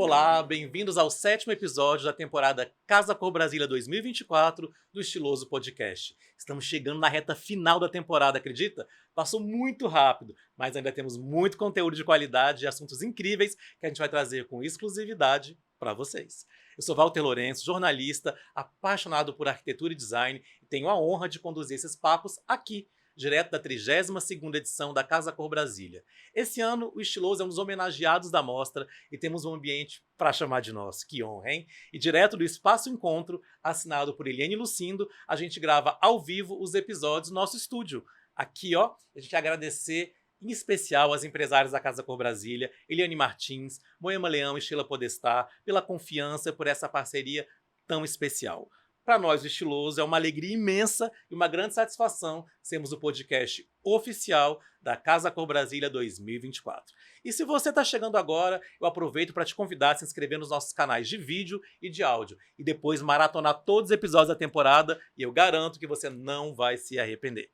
Olá, bem-vindos ao 7º episódio da temporada Casa Cor Brasília 2024 do Estiloso Podcast. Estamos chegando na reta final da temporada, acredita? Passou muito rápido, mas ainda temos muito conteúdo de qualidade e assuntos incríveis que a gente vai trazer com exclusividade para vocês. Eu sou Walter Lourenço, jornalista, apaixonado por arquitetura e design e tenho a honra de conduzir esses papos aqui, direto da 32ª edição da Casa Cor Brasília. Esse ano, o Estiloso é um dos homenageados da mostra e temos um ambiente para chamar de nosso. Que honra, hein? E direto do Espaço Encontro, assinado por Eliane Lucindo, a gente grava ao vivo os episódios no nosso estúdio. Aqui, ó, a gente quer agradecer em especial às empresárias da Casa Cor Brasília, Eliane Martins, Moema Leão e Sheila Podestá, pela confiança e por essa parceria tão especial. Para nós, o Estiloso, é uma alegria imensa e uma grande satisfação sermos o podcast oficial da Casa Cor Brasília 2024. E se você está chegando agora, eu aproveito para te convidar a se inscrever nos nossos canais de vídeo e de áudio e depois maratonar todos os episódios da temporada e eu garanto que você não vai se arrepender.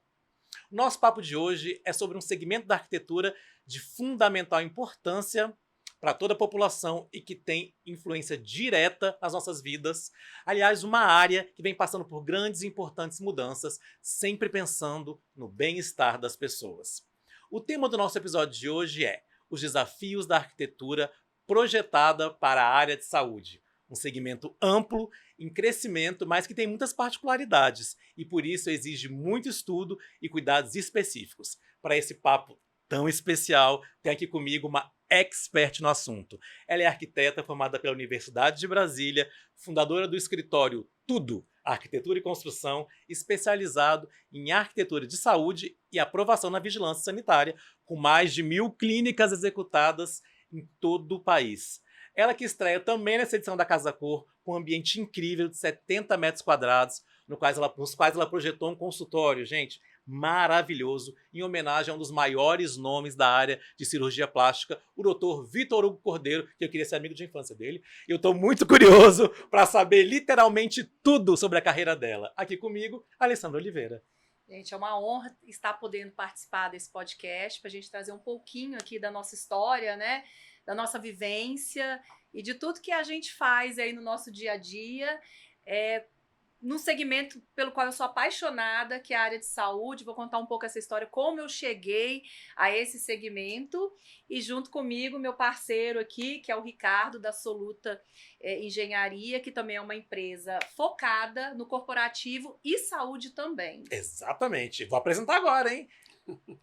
O nosso papo de hoje é sobre um segmento da arquitetura de fundamental importância para toda a população e que tem influência direta nas nossas vidas. Aliás, uma área que vem passando por grandes e importantes mudanças, sempre pensando no bem-estar das pessoas. O tema do nosso episódio de hoje é os desafios da arquitetura projetada para a área de saúde. Um segmento amplo, em crescimento, mas que tem muitas particularidades e por isso exige muito estudo e cuidados específicos. Para esse papo tão especial, tem aqui comigo uma expert no assunto. Ela é arquiteta formada pela Universidade de Brasília, fundadora do escritório Tudo, Arquitetura e Construção, especializado em arquitetura de saúde e aprovação na vigilância sanitária, com mais de 1.000 clínicas executadas em todo o país. Ela que estreia também nessa edição da Casa Cor, com um ambiente incrível de 70 metros quadrados, nos quais ela projetou um consultório, gente, maravilhoso, em homenagem a um dos maiores nomes da área de cirurgia plástica, o Dr. Vitor Hugo Cordeiro, que eu queria ser amigo de infância dele. Eu estou muito curioso para saber literalmente tudo sobre a carreira dela. Aqui comigo, Alessandra Oliveira. Gente, é uma honra estar podendo participar desse podcast, para a gente trazer um pouquinho aqui da nossa história, né? Da nossa vivência e de tudo que a gente faz aí no nosso dia a dia, num segmento pelo qual eu sou apaixonada, que é a área de saúde. Vou contar um pouco essa história, como eu cheguei a esse segmento, e junto comigo, meu parceiro aqui, que é o Ricardo, da Soluta Engenharia, que também é uma empresa focada no corporativo e saúde também. Exatamente. Vou apresentar agora, hein?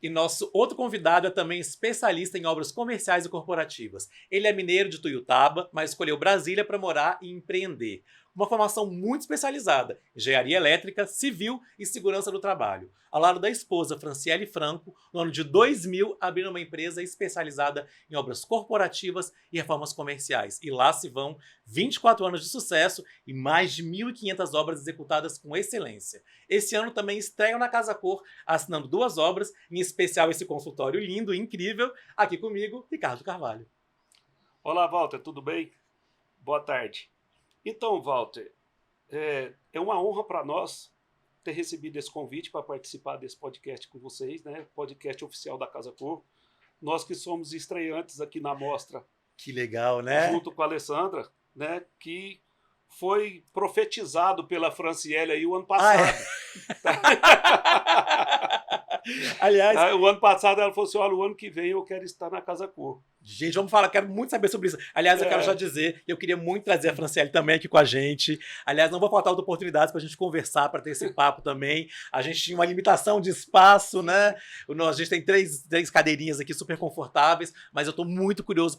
E nosso outro convidado é também especialista em obras comerciais e corporativas. Ele é mineiro de Tuiutaba, mas escolheu Brasília para morar e empreender. Uma formação muito especializada, engenharia elétrica, civil e segurança do trabalho. Ao lado da esposa, Franciele Franco, no ano de 2000, abriram uma empresa especializada em obras corporativas e reformas comerciais. E lá se vão 24 anos de sucesso e mais de 1.500 obras executadas com excelência. Esse ano também estreiam na Casa Cor, assinando 2 obras, em especial esse consultório lindo e incrível. Aqui comigo, Ricardo Carvalho. Olá, Walter, tudo bem? Boa tarde. Então, Walter, é uma honra para nós ter recebido esse convite para participar desse podcast com vocês, né? Podcast oficial da Casa Cor. Nós que somos estreantes aqui na mostra. Que legal, né? Junto com a Alessandra, né? Que foi profetizado pela Franciele aí o ano passado. Aliás, o ano passado ela falou assim: olha, o ano que vem eu quero estar na Casa Cor. Gente, vamos falar, quero muito saber sobre isso. Aliás, eu quero já dizer, eu queria muito trazer a Franciele também aqui com a gente. Aliás, não vou faltar outra oportunidade para a gente conversar, para ter esse papo também. A gente tinha uma limitação de espaço, né? A gente tem três cadeirinhas aqui super confortáveis, mas eu estou muito curioso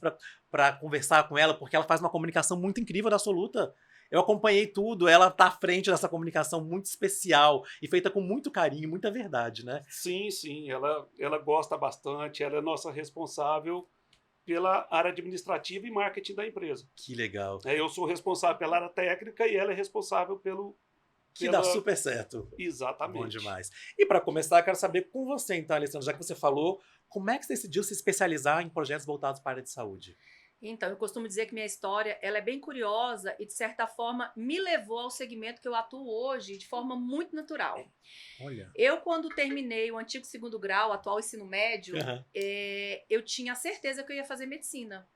para conversar com ela, porque ela faz uma comunicação muito incrível da Soluta. Eu acompanhei tudo, ela está à frente dessa comunicação muito especial e feita com muito carinho, muita verdade, né? Sim, ela gosta bastante, ela é nossa responsável pela área administrativa e marketing da empresa. Que legal. Eu sou responsável pela área técnica e ela é responsável pelo... Que dá super certo. Exatamente. Bom demais. E para começar, eu quero saber com você, então, Alessandra, já que você falou, como é que você decidiu se especializar em projetos voltados para a área de saúde? Então, eu costumo dizer que minha história ela é bem curiosa e, de certa forma, me levou ao segmento que eu atuo hoje de forma muito natural. Olha. Eu, quando terminei o antigo 2º grau, atual ensino médio, eu tinha certeza que eu ia fazer medicina.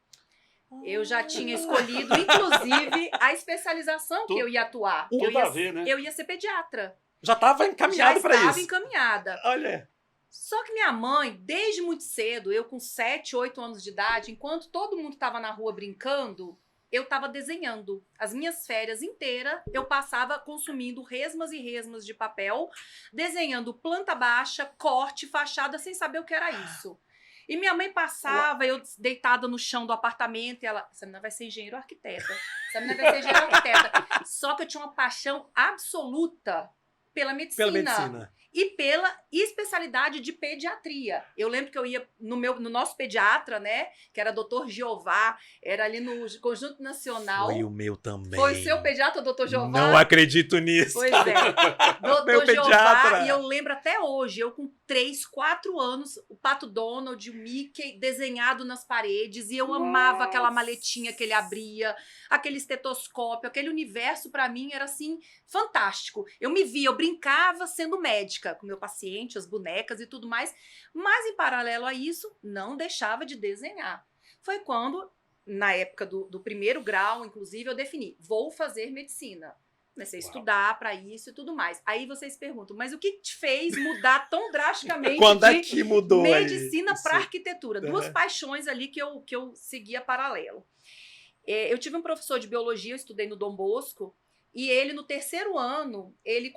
Eu já tinha escolhido, inclusive, a especialização que eu ia atuar. Tudo a ver, né? Eu ia ser pediatra. Já estava encaminhado para Já estava isso. encaminhada. Olha. Só que minha mãe, desde muito cedo, eu com 7, 8 anos de idade, enquanto todo mundo estava na rua brincando, eu estava desenhando. As minhas férias inteiras, eu passava consumindo resmas e resmas de papel, desenhando planta baixa, corte, fachada, sem saber o que era isso. E minha mãe passava, eu deitada no chão do apartamento, e ela, essa menina vai ser engenheiro ou arquiteta. Essa menina vai ser engenheiro ou arquiteta. Só que eu tinha uma paixão absoluta pela medicina. Pela medicina. E pela especialidade de pediatria. Eu lembro que eu ia no nosso pediatra, né? Que era Dr. Jeová, era ali no Conjunto Nacional. Foi o meu também. Foi o seu pediatra, Dr. Jeová? Não acredito nisso. Pois é. Meu Dr. pediatra. Jeová, e eu lembro até hoje, eu com 3, 4 anos, o Pato Donald, o Mickey desenhado nas paredes, e eu amava aquela maletinha que ele abria, aquele estetoscópio, aquele universo pra mim era assim, fantástico. Eu me via, eu brincava sendo médica, com meu paciente, as bonecas e tudo mais, mas em paralelo a isso, não deixava de desenhar. Foi quando, na época do primeiro grau, inclusive, eu defini, vou fazer medicina. Comecei a estudar para isso e tudo mais. Aí vocês perguntam, mas o que te fez mudar tão drasticamente Quando é que mudou medicina aí? para arquitetura? Duas paixões ali que eu seguia paralelo. Eu tive um professor de biologia, eu estudei no Dom Bosco, e ele, no 3º ano, ele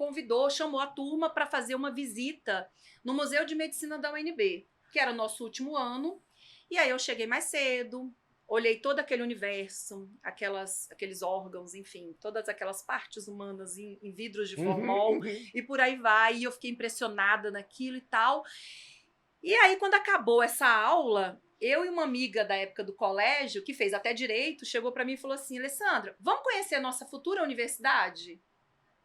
chamou a turma para fazer uma visita no Museu de Medicina da UNB, que era o nosso último ano. E aí eu cheguei mais cedo, olhei todo aquele universo, aqueles órgãos, enfim, todas aquelas partes humanas em vidros de formol, e por aí vai. E eu fiquei impressionada naquilo e tal. E aí, quando acabou essa aula, eu e uma amiga da época do colégio, que fez até direito, chegou para mim e falou assim, Alessandra, vamos conhecer a nossa futura universidade?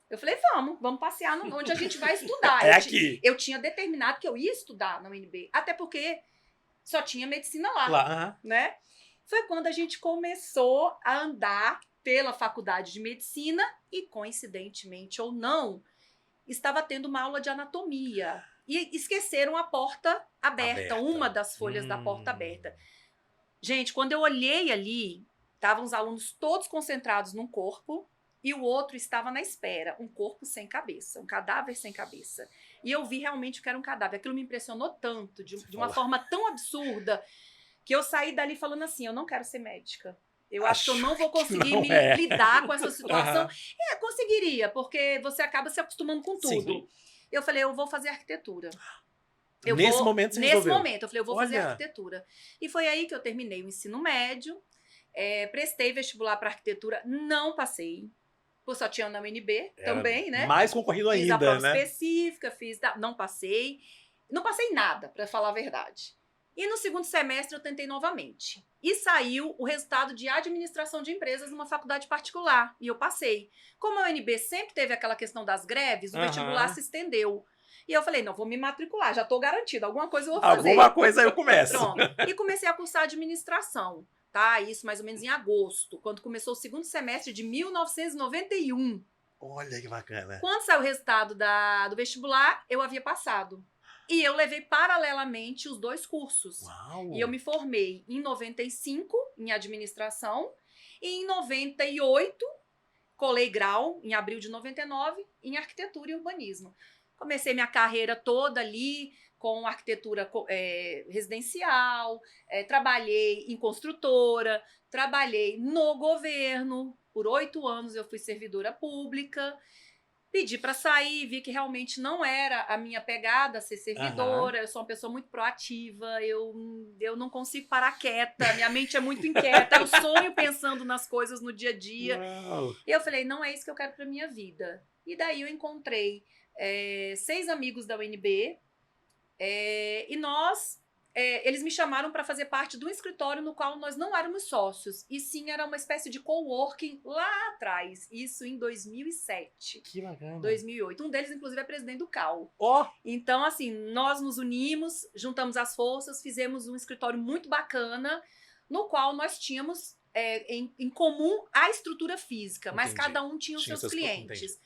Eu falei, vamos passear onde a gente vai estudar. Aqui. Eu tinha determinado que eu ia estudar na UNB, até porque só tinha medicina lá, né? Foi quando a gente começou a andar pela faculdade de medicina e, coincidentemente ou não, estava tendo uma aula de anatomia. E esqueceram a porta aberta. Uma das folhas da porta aberta. Gente, quando eu olhei ali, estavam os alunos todos concentrados num corpo e o outro estava na espera. Um corpo sem cabeça, um cadáver sem cabeça. E eu vi realmente que era um cadáver. Aquilo me impressionou tanto, de uma forma tão absurda, que eu saí dali falando assim, eu não quero ser médica. Eu acho que eu não vou conseguir lidar com essa situação. Conseguiria, porque você acaba se acostumando com tudo. Sim. Eu falei, eu vou fazer arquitetura. Nesse momento você resolveu? Nesse momento, eu falei, eu vou fazer arquitetura. E foi aí que eu terminei o ensino médio, prestei vestibular para arquitetura, não passei, porque só tinha na UNB também, né? Mais concorrido ainda, né? Fiz a prova específica, não passei. Não passei nada, para falar a verdade. E no 2º semestre eu tentei novamente. E saiu o resultado de administração de empresas numa faculdade particular. E eu passei. Como a UNB sempre teve aquela questão das greves, o vestibular se estendeu. E eu falei, não, vou me matricular, já estou garantida, alguma coisa eu vou fazer. Alguma coisa eu começo. Pronto. E comecei a cursar administração, tá? Isso mais ou menos em agosto, quando começou o 2º semestre de 1991. Olha que bacana. Quando saiu o resultado do vestibular, eu havia passado. E eu levei paralelamente os 2 cursos. Uau. E eu me formei em 95 em administração e em 98 colei grau, em abril de 99, em arquitetura e urbanismo. Comecei minha carreira toda ali com arquitetura residencial, trabalhei em construtora, trabalhei no governo. Por 8 anos eu fui servidora pública. Pedi para sair, vi que realmente não era a minha pegada ser servidora. Eu sou uma pessoa muito proativa, eu não consigo parar quieta, minha mente é muito inquieta, eu sonho pensando nas coisas no dia a dia. Uau. E eu falei, não é isso que eu quero para minha vida. E daí eu encontrei 6 amigos da UNB e eles me chamaram para fazer parte de um escritório no qual nós não éramos sócios, e sim era uma espécie de coworking lá atrás, isso em 2007. Que bacana. 2008. Um deles, inclusive, é presidente do CAU. Ó. Então, assim, nós nos unimos, juntamos as forças, fizemos um escritório muito bacana, no qual nós tínhamos em comum a estrutura física, mas Entendi. cada um tinha os seus clientes. Entendi.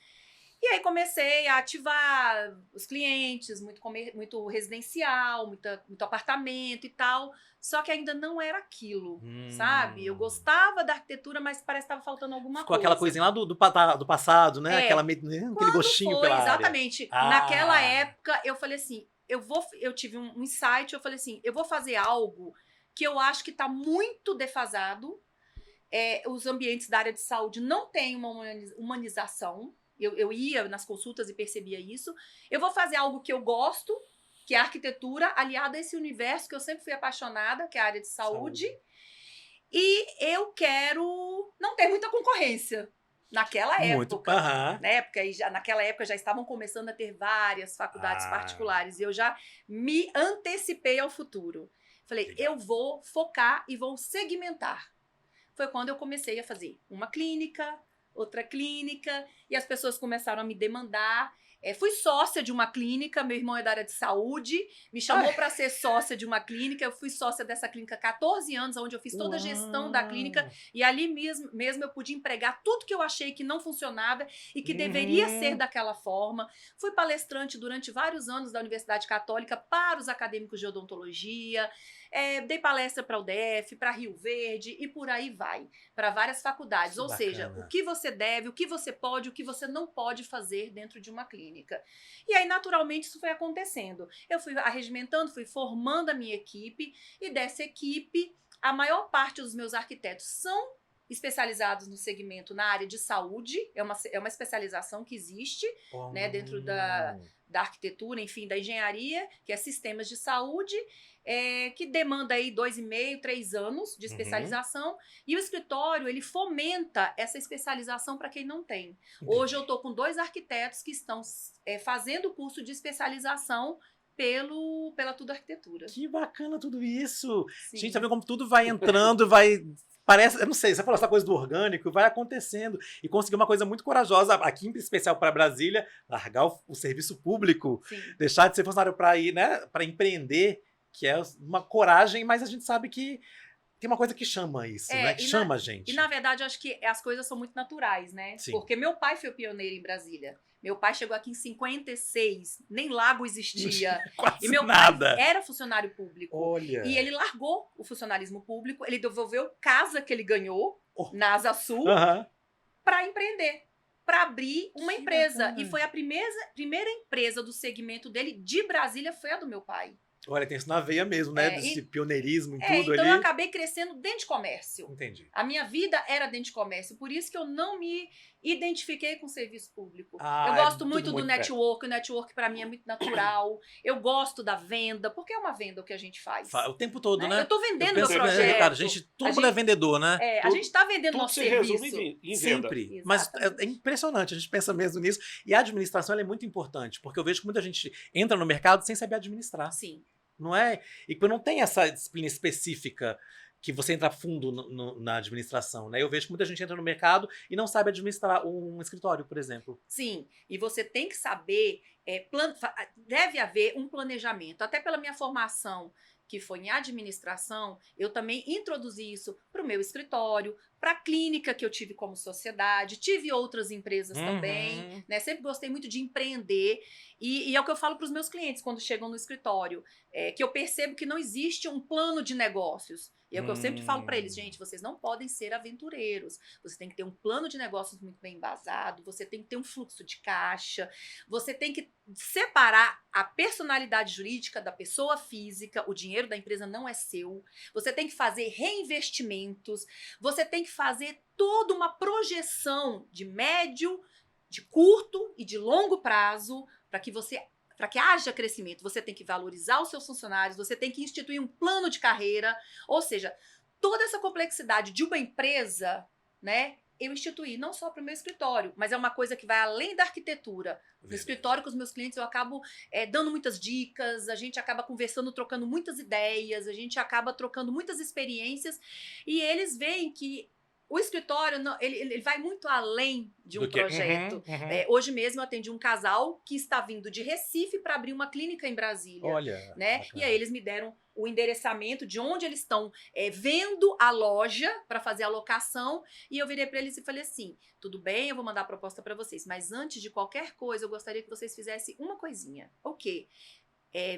E aí comecei a ativar os clientes, muito residencial, muito apartamento e tal. Só que ainda não era aquilo, sabe? Eu gostava da arquitetura, mas parece que estava faltando alguma Ficou coisa. aquela coisinha lá do passado, né? É. Aquele gostinho Foi, pela área. exatamente. Naquela época, eu falei assim, eu tive um insight, eu falei assim, eu vou fazer algo que eu acho que está muito defasado. Os ambientes da área de saúde não têm uma humanização. Eu ia nas consultas e percebia isso. Eu vou fazer algo que eu gosto, que é a arquitetura, aliada a esse universo que eu sempre fui apaixonada, que é a área de saúde. E eu quero não ter muita concorrência. Naquela época, né? Porque aí naquela época já estavam começando a ter várias faculdades particulares. E eu já me antecipei ao futuro. Falei, legal, eu vou focar e vou segmentar. Foi quando eu comecei a fazer uma clínica, outra clínica, e as pessoas começaram a me demandar. Fui sócia de uma clínica, meu irmão é da área de saúde, me chamou para ser sócia de uma clínica, eu fui sócia dessa clínica há 14 anos, onde eu fiz toda a gestão da clínica, e ali mesmo eu pude empregar tudo que eu achei que não funcionava e que deveria ser daquela forma. Fui palestrante durante vários anos da Universidade Católica para os acadêmicos de odontologia, dei palestra para o UDF, para Rio Verde e por aí vai, para várias faculdades. Ou seja, o que você deve, o que você pode, o que você não pode fazer dentro de uma clínica. E aí, naturalmente, isso foi acontecendo. Eu fui arregimentando, fui formando a minha equipe, e dessa equipe, a maior parte dos meus arquitetos são especializados no segmento na área de saúde, é uma especialização que existe, né, dentro da arquitetura, enfim, da engenharia, que é sistemas de saúde, que demanda aí 2,5, 3 anos de especialização, e o escritório, ele fomenta essa especialização para quem não tem. Hoje eu estou com 2 arquitetos que estão fazendo o curso de especialização pela Tudo Arquitetura. Que bacana tudo isso! Sim. Gente, tá vendo como tudo vai entrando, parece, eu não sei, você falou essa coisa do orgânico, vai acontecendo. E conseguir uma coisa muito corajosa, aqui em especial para Brasília, largar o serviço público, Sim, deixar de ser funcionário para ir, né, para empreender, que é uma coragem, mas a gente sabe que tem uma coisa que chama isso, né? Que chama a gente. E na verdade, eu acho que as coisas são muito naturais, né? Sim. Porque meu pai foi o pioneiro em Brasília. Meu pai chegou aqui em 56, nem lago existia. Quase E meu nada. pai era funcionário público. Olha. E ele largou o funcionalismo público, ele devolveu casa que ele ganhou na Asa Sul para empreender, para abrir uma empresa. Bacana. E foi a primeira empresa do segmento dele de Brasília, foi a do meu pai. Olha, tem isso na veia mesmo, né? Desse pioneirismo em tudo então ali. eu acabei crescendo dentro de comércio. Entendi. A minha vida era dentro de comércio, por isso que eu não me identifiquei com o serviço público. Eu gosto muito do network, o network para mim é muito natural. Eu gosto da venda, porque é uma venda o que a gente faz. O tempo todo, né? Eu tô vendendo meu projeto. Ricardo, todo mundo é vendedor, né? A gente tá vendendo nosso serviço. Resume em venda. Sempre. Mas é impressionante, a gente pensa mesmo nisso. E a administração ela é muito importante, porque eu vejo que muita gente entra no mercado sem saber administrar. Sim. Não é? E não tem essa disciplina específica que você entra fundo na administração, né? Eu vejo que muita gente entra no mercado e não sabe administrar um escritório, por exemplo. Sim, e você tem que saber, deve haver um planejamento, até pela minha formação, que foi em administração, eu também introduzi isso para o meu escritório, para a clínica que eu tive como sociedade, tive outras empresas também, né? Sempre gostei muito de empreender, e é o que eu falo para os meus clientes quando chegam no escritório, que eu percebo que não existe um plano de negócios. E é o que eu sempre falo para eles, gente, vocês não podem ser aventureiros, você tem que ter um plano de negócios muito bem embasado, você tem que ter um fluxo de caixa, você tem que separar a personalidade jurídica da pessoa física, o dinheiro da empresa não é seu, você tem que fazer reinvestimentos, você tem que fazer toda uma projeção de médio, de curto e de longo prazo para que haja crescimento. Você tem que valorizar os seus funcionários, você tem que instituir um plano de carreira, ou seja, toda essa complexidade de uma empresa, né, eu instituí não só para o meu escritório, mas é uma coisa que vai além da arquitetura. No escritório com os meus clientes eu acabo dando muitas dicas, a gente acaba conversando, trocando muitas ideias, a gente acaba trocando muitas experiências, e eles veem que O escritório, ele vai muito além de um Do que- projeto. Uhum, uhum. Hoje mesmo eu atendi um casal que está vindo de Recife para abrir uma clínica em Brasília. Olha, Né? bacana. E aí eles me deram o endereçamento de onde eles estão vendo a loja para fazer a locação. E eu virei para eles e falei assim, tudo bem, eu vou mandar a proposta para vocês, mas antes de qualquer coisa, eu gostaria que vocês fizessem uma coisinha. O quê?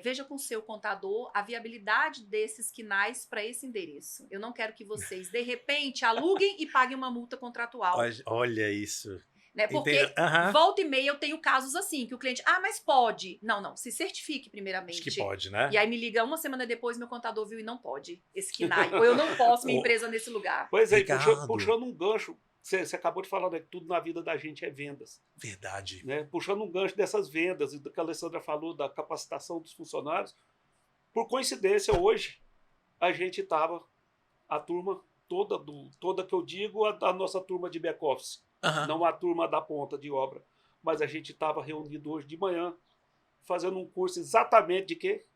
Veja com o seu contador a viabilidade desses quinais para esse endereço. Eu não quero que vocês, de repente, aluguem e paguem uma multa contratual. Olha isso. Né? Porque Entendo. Aham. volta e meia eu tenho casos assim, que o cliente, mas pode. Não, se certifique primeiramente. Acho que pode, né? E aí me liga uma semana depois, meu contador viu e não pode esse KNAI. Ou eu não posso minha empresa nesse lugar. Pois é, Ricardo. puxando um gancho, você acabou de falar, né, que tudo na vida da gente é vendas. Verdade. Né? Puxando um gancho dessas vendas, e do que a Alessandra falou, da capacitação dos funcionários, por coincidência, hoje, a gente estava, a turma toda que eu digo, a nossa turma de back-office, Aham. não a turma da ponta de obra, mas a gente estava reunido hoje de manhã, fazendo um curso exatamente de quê?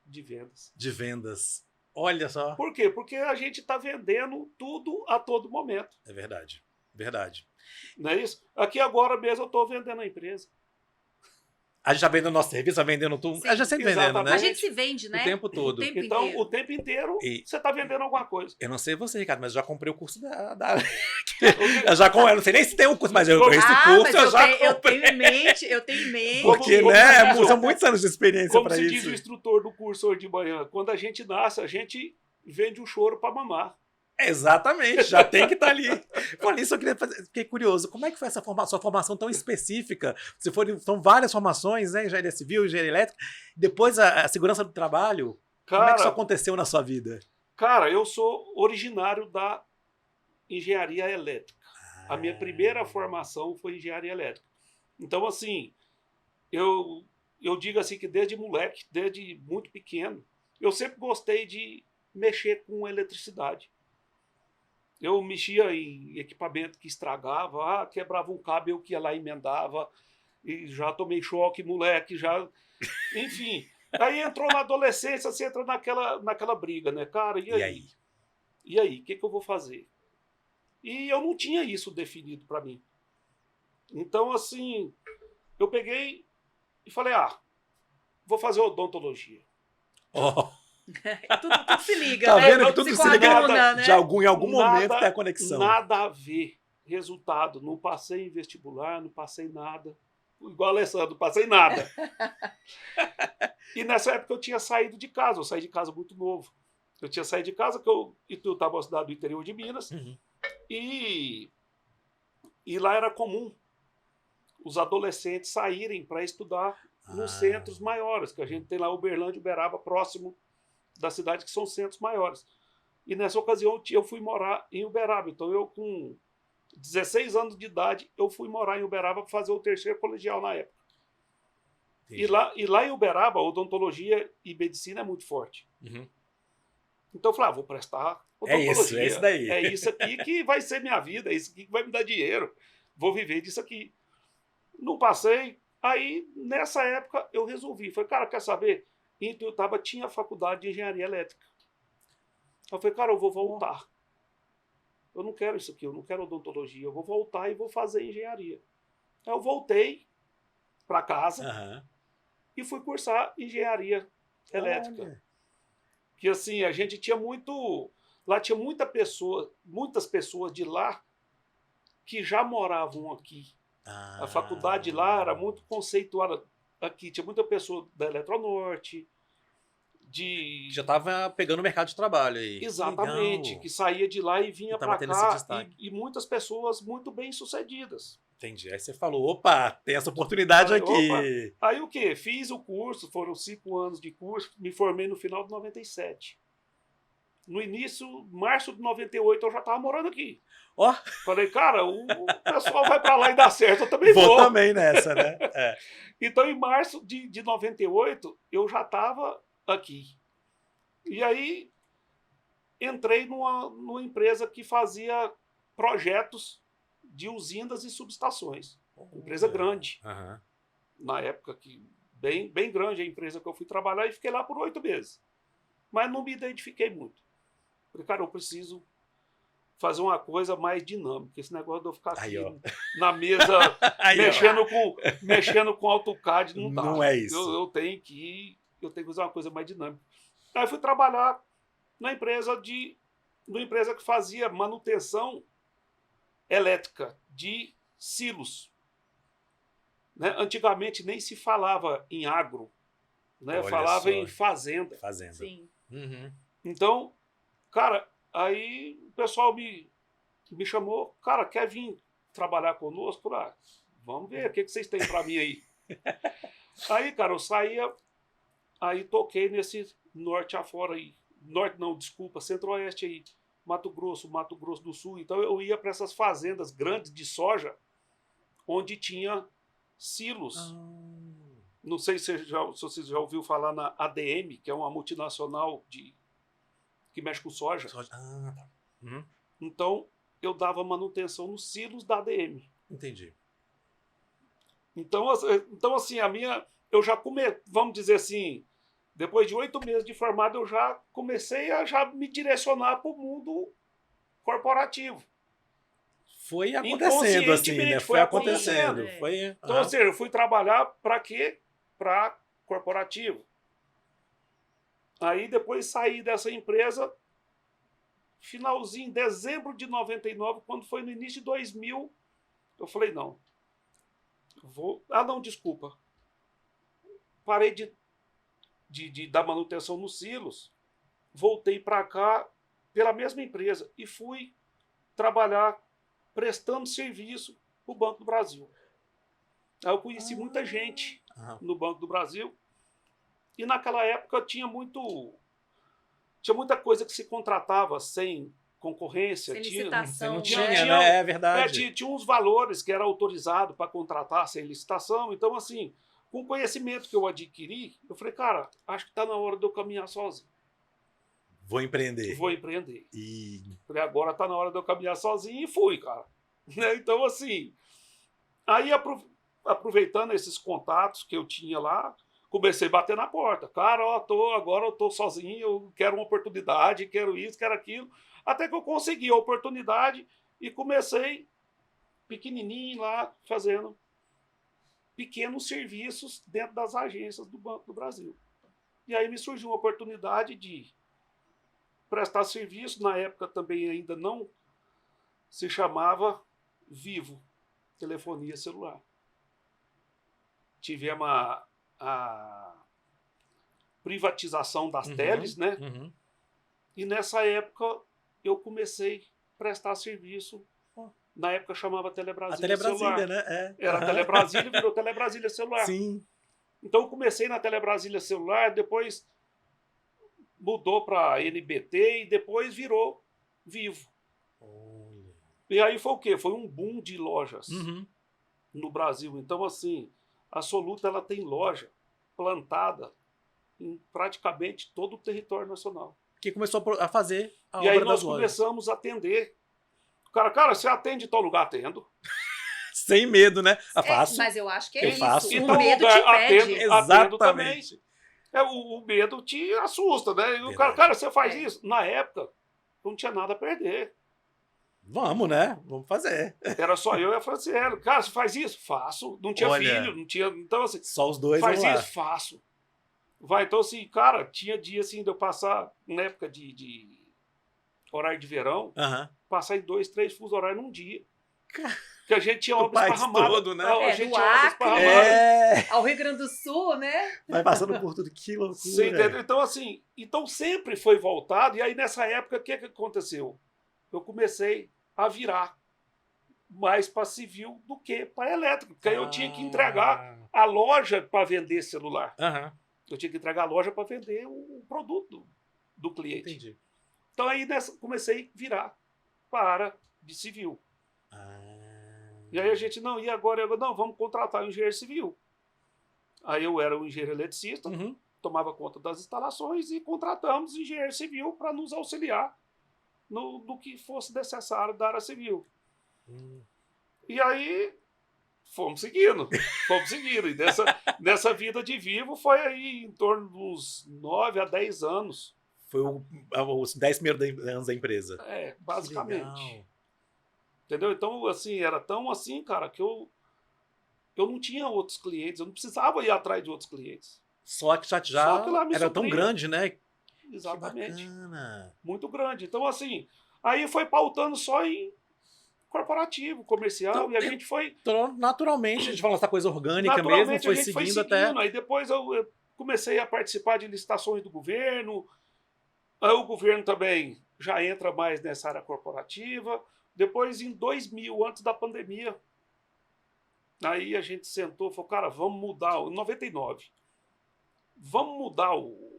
De vendas. De vendas. Olha só. Por quê? Porque a gente está vendendo tudo a todo momento. É verdade. Verdade. Não é isso? Aqui agora mesmo eu estou vendendo a empresa. A gente já vendendo nosso serviço, já vendendo tudo. Sim, A gente sempre vendendo, né? exatamente. A gente se vende, né? O tempo todo. O tempo Então, inteiro. o tempo inteiro, E- você está vendendo alguma coisa. Eu não sei você, Ricardo, mas eu já comprei o curso da... eu já eu não sei nem se tem um curso, mas esse curso mas eu já eu comprei. tenho em mente. Porque, Como né? se diz, São muitos anos de experiência Como para se isso. diz o instrutor do curso hoje de manhã, quando a gente nasce, a gente vende o choro para mamar. Exatamente, já tem que estar ali. Falei isso, eu queria fazer. Fiquei curioso. Como é que foi essa sua formação tão específica? São várias formações, né? Engenharia civil, engenharia elétrica. Depois a segurança do trabalho. Como é que isso Cara, aconteceu na sua vida? eu sou originário da engenharia elétrica. A minha primeira formação foi engenharia elétrica. Então, assim, eu digo assim que desde moleque, desde muito pequeno, eu sempre gostei de mexer com eletricidade. Eu mexia em equipamento que estragava, quebrava um cabo, eu que ia lá e emendava, e já tomei choque, moleque, já... Enfim, aí entrou na adolescência, você entra naquela briga, né, cara? E aí? E aí, o que eu vou fazer? E eu não tinha isso definido para mim. Então, assim, eu peguei e falei, vou fazer odontologia. Oh, Tudo se liga, tá né? vendo que tudo se liga coaduna, né? em algum momento tem a conexão. Nada a ver. Resultado, não passei em vestibular, não passei nada. Igual a Alessandro, não passei nada. E nessa época eu tinha saído de casa, eu saí de casa muito novo. Eu tinha saído de casa, que eu estava na cidade do interior de Minas, Uhum. e lá era comum os adolescentes saírem para estudar nos centros maiores, que a gente tem lá Uberlândia e Uberaba, próximo da cidade, que são centros maiores. E nessa ocasião eu fui morar em Uberaba. Então eu, com 16 anos de idade, eu fui morar em Uberaba para fazer o terceiro colegial na época. E lá em Uberaba, odontologia e medicina é muito forte. Uhum. Então eu falei, vou prestar odontologia. É isso daí. É isso aqui que vai ser minha vida, é isso aqui que vai me dar dinheiro. Vou viver disso aqui. Não passei. Aí, nessa época, eu resolvi. Falei, cara, quer saber? Em Ituiutaba tinha a faculdade de engenharia elétrica. Eu falei, cara, eu vou voltar. Eu não quero isso aqui, eu não quero odontologia. Eu vou voltar e vou fazer engenharia. Aí eu voltei para casa Aham. e fui cursar engenharia elétrica. Olha. Que assim, a gente tinha muito... Lá tinha muitas pessoas de lá que já moravam aqui. A faculdade lá era muito conceituada aqui. Tinha muita pessoa da Eletronorte, Já estava pegando o mercado de trabalho aí. Exatamente, Legal. que saía de lá e vinha tava para tendo esse cá. destaque. E muitas pessoas muito bem sucedidas. Entendi. Aí você falou, opa, tem essa oportunidade Falei, aqui. Aí o quê? Fiz o curso, foram 5 anos de curso, me formei no final de 97. No início, março de 98, eu já estava morando aqui. Ó, Falei, cara, o pessoal vai para lá e dá certo, eu também vou vou. também nessa, né? É. Então, em março de 98, eu já estava aqui. E aí, entrei numa empresa que fazia projetos de usinas e subestações. Empresa grande. Aham. Na época, bem grande a empresa que eu fui trabalhar, e fiquei lá por 8 meses. Mas não me identifiquei muito. Falei, cara, eu preciso fazer uma coisa mais dinâmica. Esse negócio de eu ficar Aí, aqui ó. na mesa Aí, ó. mexendo com AutoCAD não dá. Não é isso. Eu tenho que usar uma coisa mais dinâmica. Aí fui trabalhar numa empresa que fazia manutenção elétrica de silos. Né? Antigamente nem se falava em agro, né? Olha Falava só. em fazenda. Fazenda. Sim. Uhum. Então, cara, aí o pessoal me chamou, cara, quer vir trabalhar conosco? Ah, vamos ver, o que vocês têm para mim aí? Aí, cara, eu saía, aí toquei nesse norte afora aí. Norte não, desculpa, centro-oeste aí. Mato Grosso do Sul. Então eu ia para essas fazendas grandes de soja, onde tinha silos. Não sei se você já ouviu falar na ADM, que é uma multinacional que mexe com soja. Ah, tá. Uhum. Então, eu dava manutenção nos silos da ADM. Entendi. Então assim, eu já vamos dizer assim, depois de 8 meses de formado, eu já comecei a já me direcionar para o mundo corporativo. Foi acontecendo assim, né? Foi acontecendo. acontecendo. Foi... Então, ou seja, eu fui trabalhar para quê? Para corporativo. Aí depois saí dessa empresa, finalzinho, dezembro de 99, quando foi no início de 2000, eu falei, não, não, desculpa. Parei de dar manutenção nos silos, voltei para cá pela mesma empresa e fui trabalhar prestando serviço no Banco do Brasil. Aí eu conheci muita gente no Banco do Brasil e naquela época tinha muita coisa que se contratava sem concorrência. Sem licitação. Não tinha, né? É verdade. Tinha uns valores que era autorizado para contratar sem licitação. Então, assim, com o conhecimento que eu adquiri, eu falei, cara, acho que está na hora de eu caminhar sozinho. Vou empreender. E falei, agora está na hora de eu caminhar sozinho e fui, cara. Então, assim, aí aproveitando esses contatos que eu tinha lá, comecei a bater na porta. Cara, agora eu tô sozinho, eu quero uma oportunidade, quero isso, quero aquilo. Até que eu consegui a oportunidade e comecei pequenininho lá, fazendo pequenos serviços dentro das agências do Banco do Brasil. E aí me surgiu uma oportunidade de prestar serviço. Na época também ainda não se chamava Vivo, telefonia celular. Tivemos a privatização das teles, né? Uhum. E nessa época eu comecei a prestar serviço. Na época chamava Telebrasília Telebrasília, Celular. né? Era Telebrasília, virou Telebrasília Celular. Sim. Então eu comecei na Telebrasília Celular, depois mudou para NBT e depois virou Vivo. E aí foi o quê? Foi um boom de lojas no Brasil. Então, assim, a Soluto ela tem loja plantada em praticamente todo o território nacional. Que começou a fazer a e obra aí das nós lojas. Começamos a atender. Cara, você atende em tal lugar? Atendo. Sem medo, né? Faço. Mas eu acho que é Eu isso. faço. O medo te pede. Atendo também. O medo te assusta, né? E o cara, você faz isso? Na época, não tinha nada a perder. Vamos, né? Vamos fazer. Era só eu e a Franciele. Cara, você faz isso? Faço. Não tinha filho, não tinha... Então, assim... Só os dois, faz vamos lá. isso? Faço. Vai, então, assim, cara, tinha dia, assim, de eu passar, na época de horário de verão, passar em 2, 3 fusos horários num dia. Porque a gente tinha obra esparramada. Todo, né? A gente do tinha obra Acre, esparramada. ao Rio Grande do Sul, né? Vai passando por tudo, que loucura. Você entendeu? Então, assim, sempre foi voltado. E aí, nessa época, o que aconteceu? Eu comecei a virar mais para civil do que para elétrico. Porque aí eu tinha que entregar a loja para vender celular. Eu tinha que entregar a loja para vender o produto do cliente. Entendi. Então, aí comecei a virar para a área de civil. E aí a gente, e agora? Não, vamos contratar um engenheiro civil. Aí eu era um engenheiro eletricista, tomava conta das instalações e contratamos engenheiro civil para nos auxiliar no que fosse necessário da área civil. E aí fomos seguindo. E nessa vida de Vivo foi aí em torno dos 9 a 10 anos. Foi os 10 primeiros anos da empresa. Que Basicamente. legal. Entendeu? Então, assim, era tão assim, cara, que eu não tinha outros clientes, eu não precisava ir atrás de outros clientes. Só que já Só que lá me era tão supria. grande, né? Exatamente. Que bacana. Muito grande. Então, assim, aí foi pautando só em corporativo, comercial, Então, e a gente foi... Então, naturalmente, a gente falou essa coisa orgânica mesmo, Naturalmente, foi a gente foi seguindo seguindo. até... Aí depois eu comecei a participar de licitações do governo. Aí o governo também já entra mais nessa área corporativa. Depois, em 2000, antes da pandemia, aí a gente sentou e falou, cara, vamos mudar, em 99, vamos mudar o...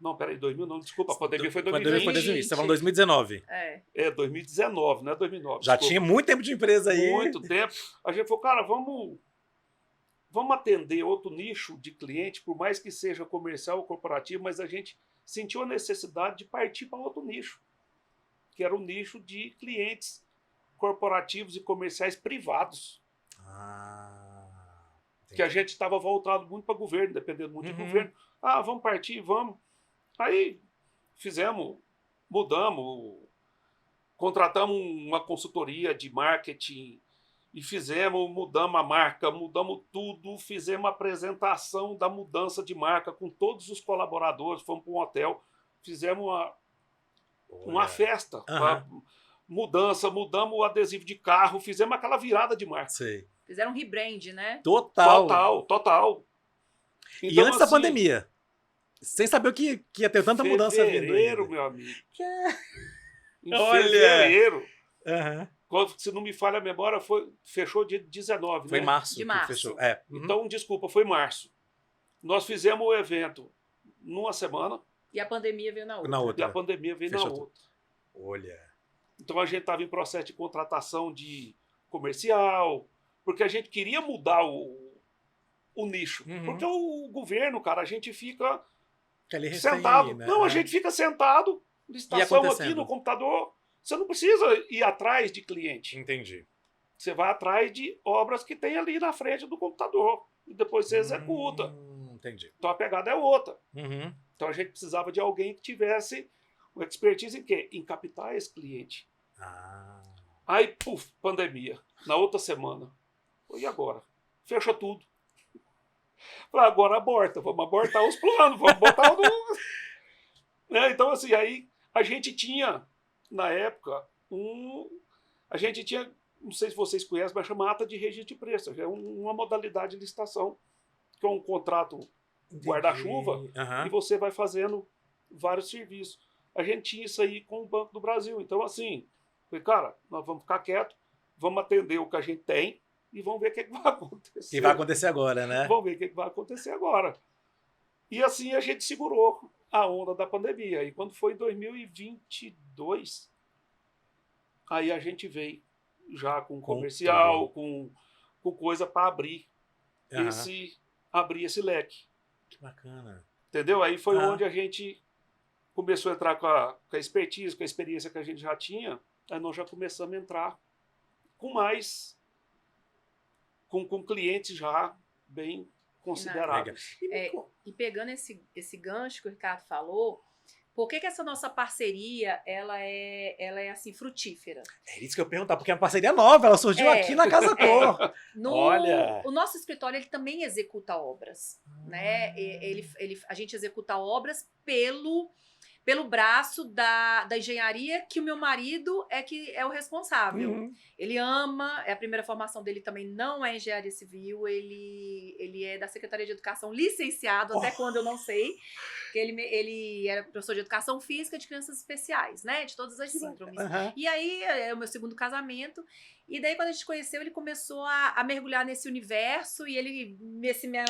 Não, peraí, 2000 não, desculpa, a pandemia foi 2020. Foi 2020, você falou 2019. 2019, não é 2009. Já desculpa. tinha muito tempo de empresa aí. Muito tempo. A gente falou, cara, vamos atender outro nicho de cliente, por mais que seja comercial ou corporativo, mas a gente sentiu a necessidade de partir para outro nicho, que era o nicho de clientes corporativos e comerciais privados. Que a gente estava voltado muito para governo, dependendo muito do governo. Vamos partir, vamos. Aí mudamos, contratamos uma consultoria de marketing e mudamos a marca, mudamos tudo, fizemos a apresentação da mudança de marca com todos os colaboradores, fomos para um hotel, fizemos uma festa, uma mudança, mudamos o adesivo de carro, fizemos aquela virada de marca. Sei. Fizeram um rebrand, né? Total. E Então, antes da assim, pandemia? Sem saber que ia ter tanta mudança vindo. Fevereiro, meu amigo. Em Olha! fevereiro. Uhum. Se não me falha a memória, fechou dia 19, Foi né? março. De que março. Fechou. Então, desculpa, foi março. Nós fizemos o evento numa semana E a pandemia veio na outra. Na outra. e a pandemia veio Fechou na tudo. outra. Olha. Então a gente estava em processo de contratação de comercial, porque a gente queria mudar o nicho. Porque o governo, cara, a gente fica Ali sentado. né? Não, a gente fica sentado, licitação aqui no computador. Você não precisa ir atrás de cliente. Entendi. Você vai atrás de obras que tem ali na frente do computador. E depois você executa. Entendi. Então a pegada é outra. Uhum. Então a gente precisava de alguém que tivesse uma expertise em quê? Em captar esse cliente. Aí, puf, pandemia. Na outra semana. E agora? Fecha tudo. Falei, agora aborta. Vamos abortar os planos. Vamos botar o... Né? Então, assim, aí a gente tinha, na época, a gente tinha, não sei se vocês conhecem, mas chama ata de registro de preço. É uma modalidade de licitação, que é um contrato guarda-chuva, e você vai fazendo vários serviços. A gente tinha isso aí com o Banco do Brasil. Então, assim, falei, cara, nós vamos ficar quietos, vamos atender o que a gente tem e vamos ver o que vai acontecer. O que vai acontecer agora, né? Vamos ver o que vai acontecer agora. E assim a gente segurou a onda da pandemia. E quando foi em 2022, aí a gente veio já com comercial, com coisa para abrir esse leque. Que bacana. Entendeu? Aí foi onde a gente começou a entrar com a expertise, com a experiência que a gente já tinha. Aí nós já começamos a entrar com mais... com clientes já bem consideráveis. E pegando esse gancho que o Ricardo falou, por que essa nossa parceria ela é assim frutífera? É isso que eu ia perguntar, porque é uma parceria nova, ela surgiu aqui na Casa Cor. Olha! O nosso escritório ele também executa obras, né? A gente executa obras pelo braço da engenharia, que o meu marido é o responsável. Ele ama, a primeira formação dele também não é engenharia civil, ele é da Secretaria de Educação licenciado, até quando eu não sei, que ele era professor de Educação Física de crianças especiais, né, de todas as síndromes. E aí, é o meu segundo casamento, e daí quando a gente conheceu, ele começou a mergulhar nesse universo, e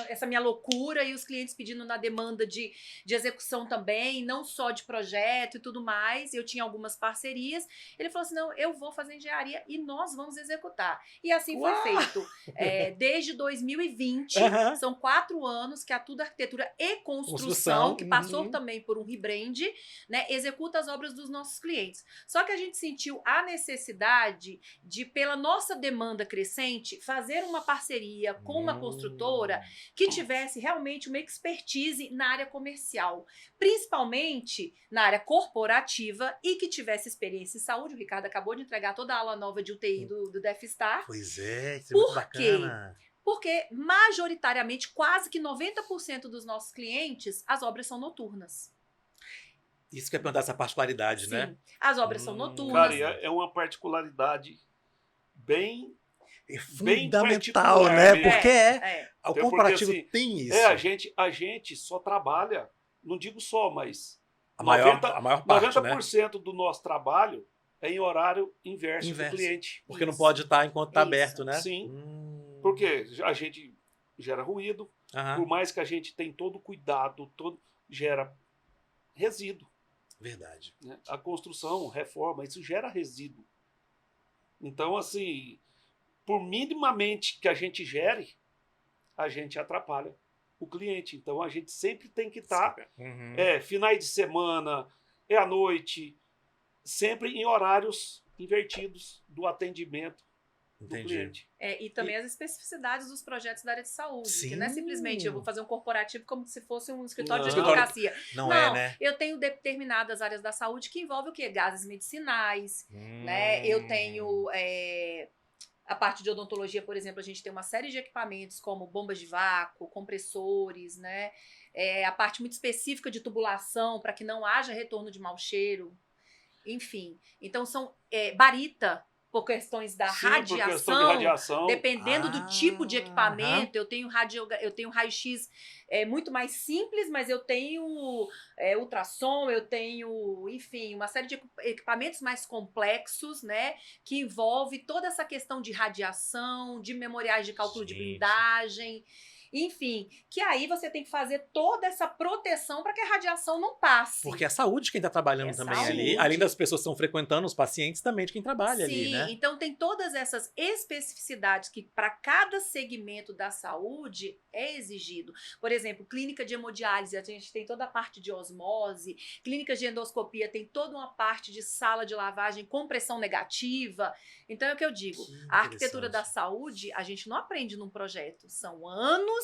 essa minha loucura, e os clientes pedindo na demanda de execução também, não só de projeto e tudo mais, eu tinha algumas parcerias, ele falou assim, não, eu vou fazer engenharia e nós vamos executar. E assim foi feito. Desde 2020, são 4 anos que a Tudo Arquitetura e Construção, que passou também por um rebrand, né, executa as obras dos nossos clientes. Só que a gente sentiu a necessidade de, pela pela nossa demanda crescente, fazer uma parceria com uma construtora que tivesse realmente uma expertise na área comercial, principalmente na área corporativa e que tivesse experiência em saúde. O Ricardo acabou de entregar toda a ala nova de UTI do DefStar. Pois é, isso é muito bacana. Porque, majoritariamente, quase que 90% dos nossos clientes, as obras são noturnas. Isso que é perguntar essa particularidade, Sim, né? as obras são noturnas. Cara, é uma particularidade bem fundamental, particular né? mesmo. Porque o Porque, comparativo assim, tem isso. A gente só trabalha, não digo só, mas a maior parte, 90% do nosso trabalho é em horário inverso do cliente. Porque não pode estar enquanto está aberto, né? Sim, porque a gente gera ruído, por mais que a gente tenha todo o cuidado, gera resíduo. Verdade. Né? A construção, reforma, isso gera resíduo. Então, assim, por minimamente que a gente gere, a gente atrapalha o cliente. Então, a gente sempre tem que estar, finais de semana, à noite, sempre em horários invertidos do atendimento do cliente. E também as especificidades dos projetos da área de saúde. Sim. Que não é simplesmente eu vou fazer um corporativo como se fosse um escritório de Não. advocacia. Não é, né? Eu tenho determinadas áreas da saúde que envolvem o quê? Gases medicinais, né? Eu tenho a parte de odontologia, por exemplo, a gente tem uma série de equipamentos como bombas de vácuo, compressores, né? A parte muito específica de tubulação para que não haja retorno de mau cheiro. Enfim, então são barita, por questões da Por questão de radiação. Dependendo do tipo de equipamento, eu tenho raio-x muito mais simples, mas eu tenho ultrassom, eu tenho, enfim, uma série de equipamentos mais complexos, né, que envolve toda essa questão de radiação, de memoriais de cálculo de blindagem. Enfim, que aí você tem que fazer toda essa proteção para que a radiação não passe. Porque é a saúde de quem está trabalhando também ali. Além das pessoas que estão frequentando, os pacientes também de quem trabalha ali, né? Sim, então tem todas essas especificidades que para cada segmento da saúde é exigido. Por exemplo, clínica de hemodiálise, a gente tem toda a parte de osmose, clínicas de endoscopia tem toda uma parte de sala de lavagem com pressão negativa. Então é o que eu digo, a arquitetura da saúde a gente não aprende num projeto, são anos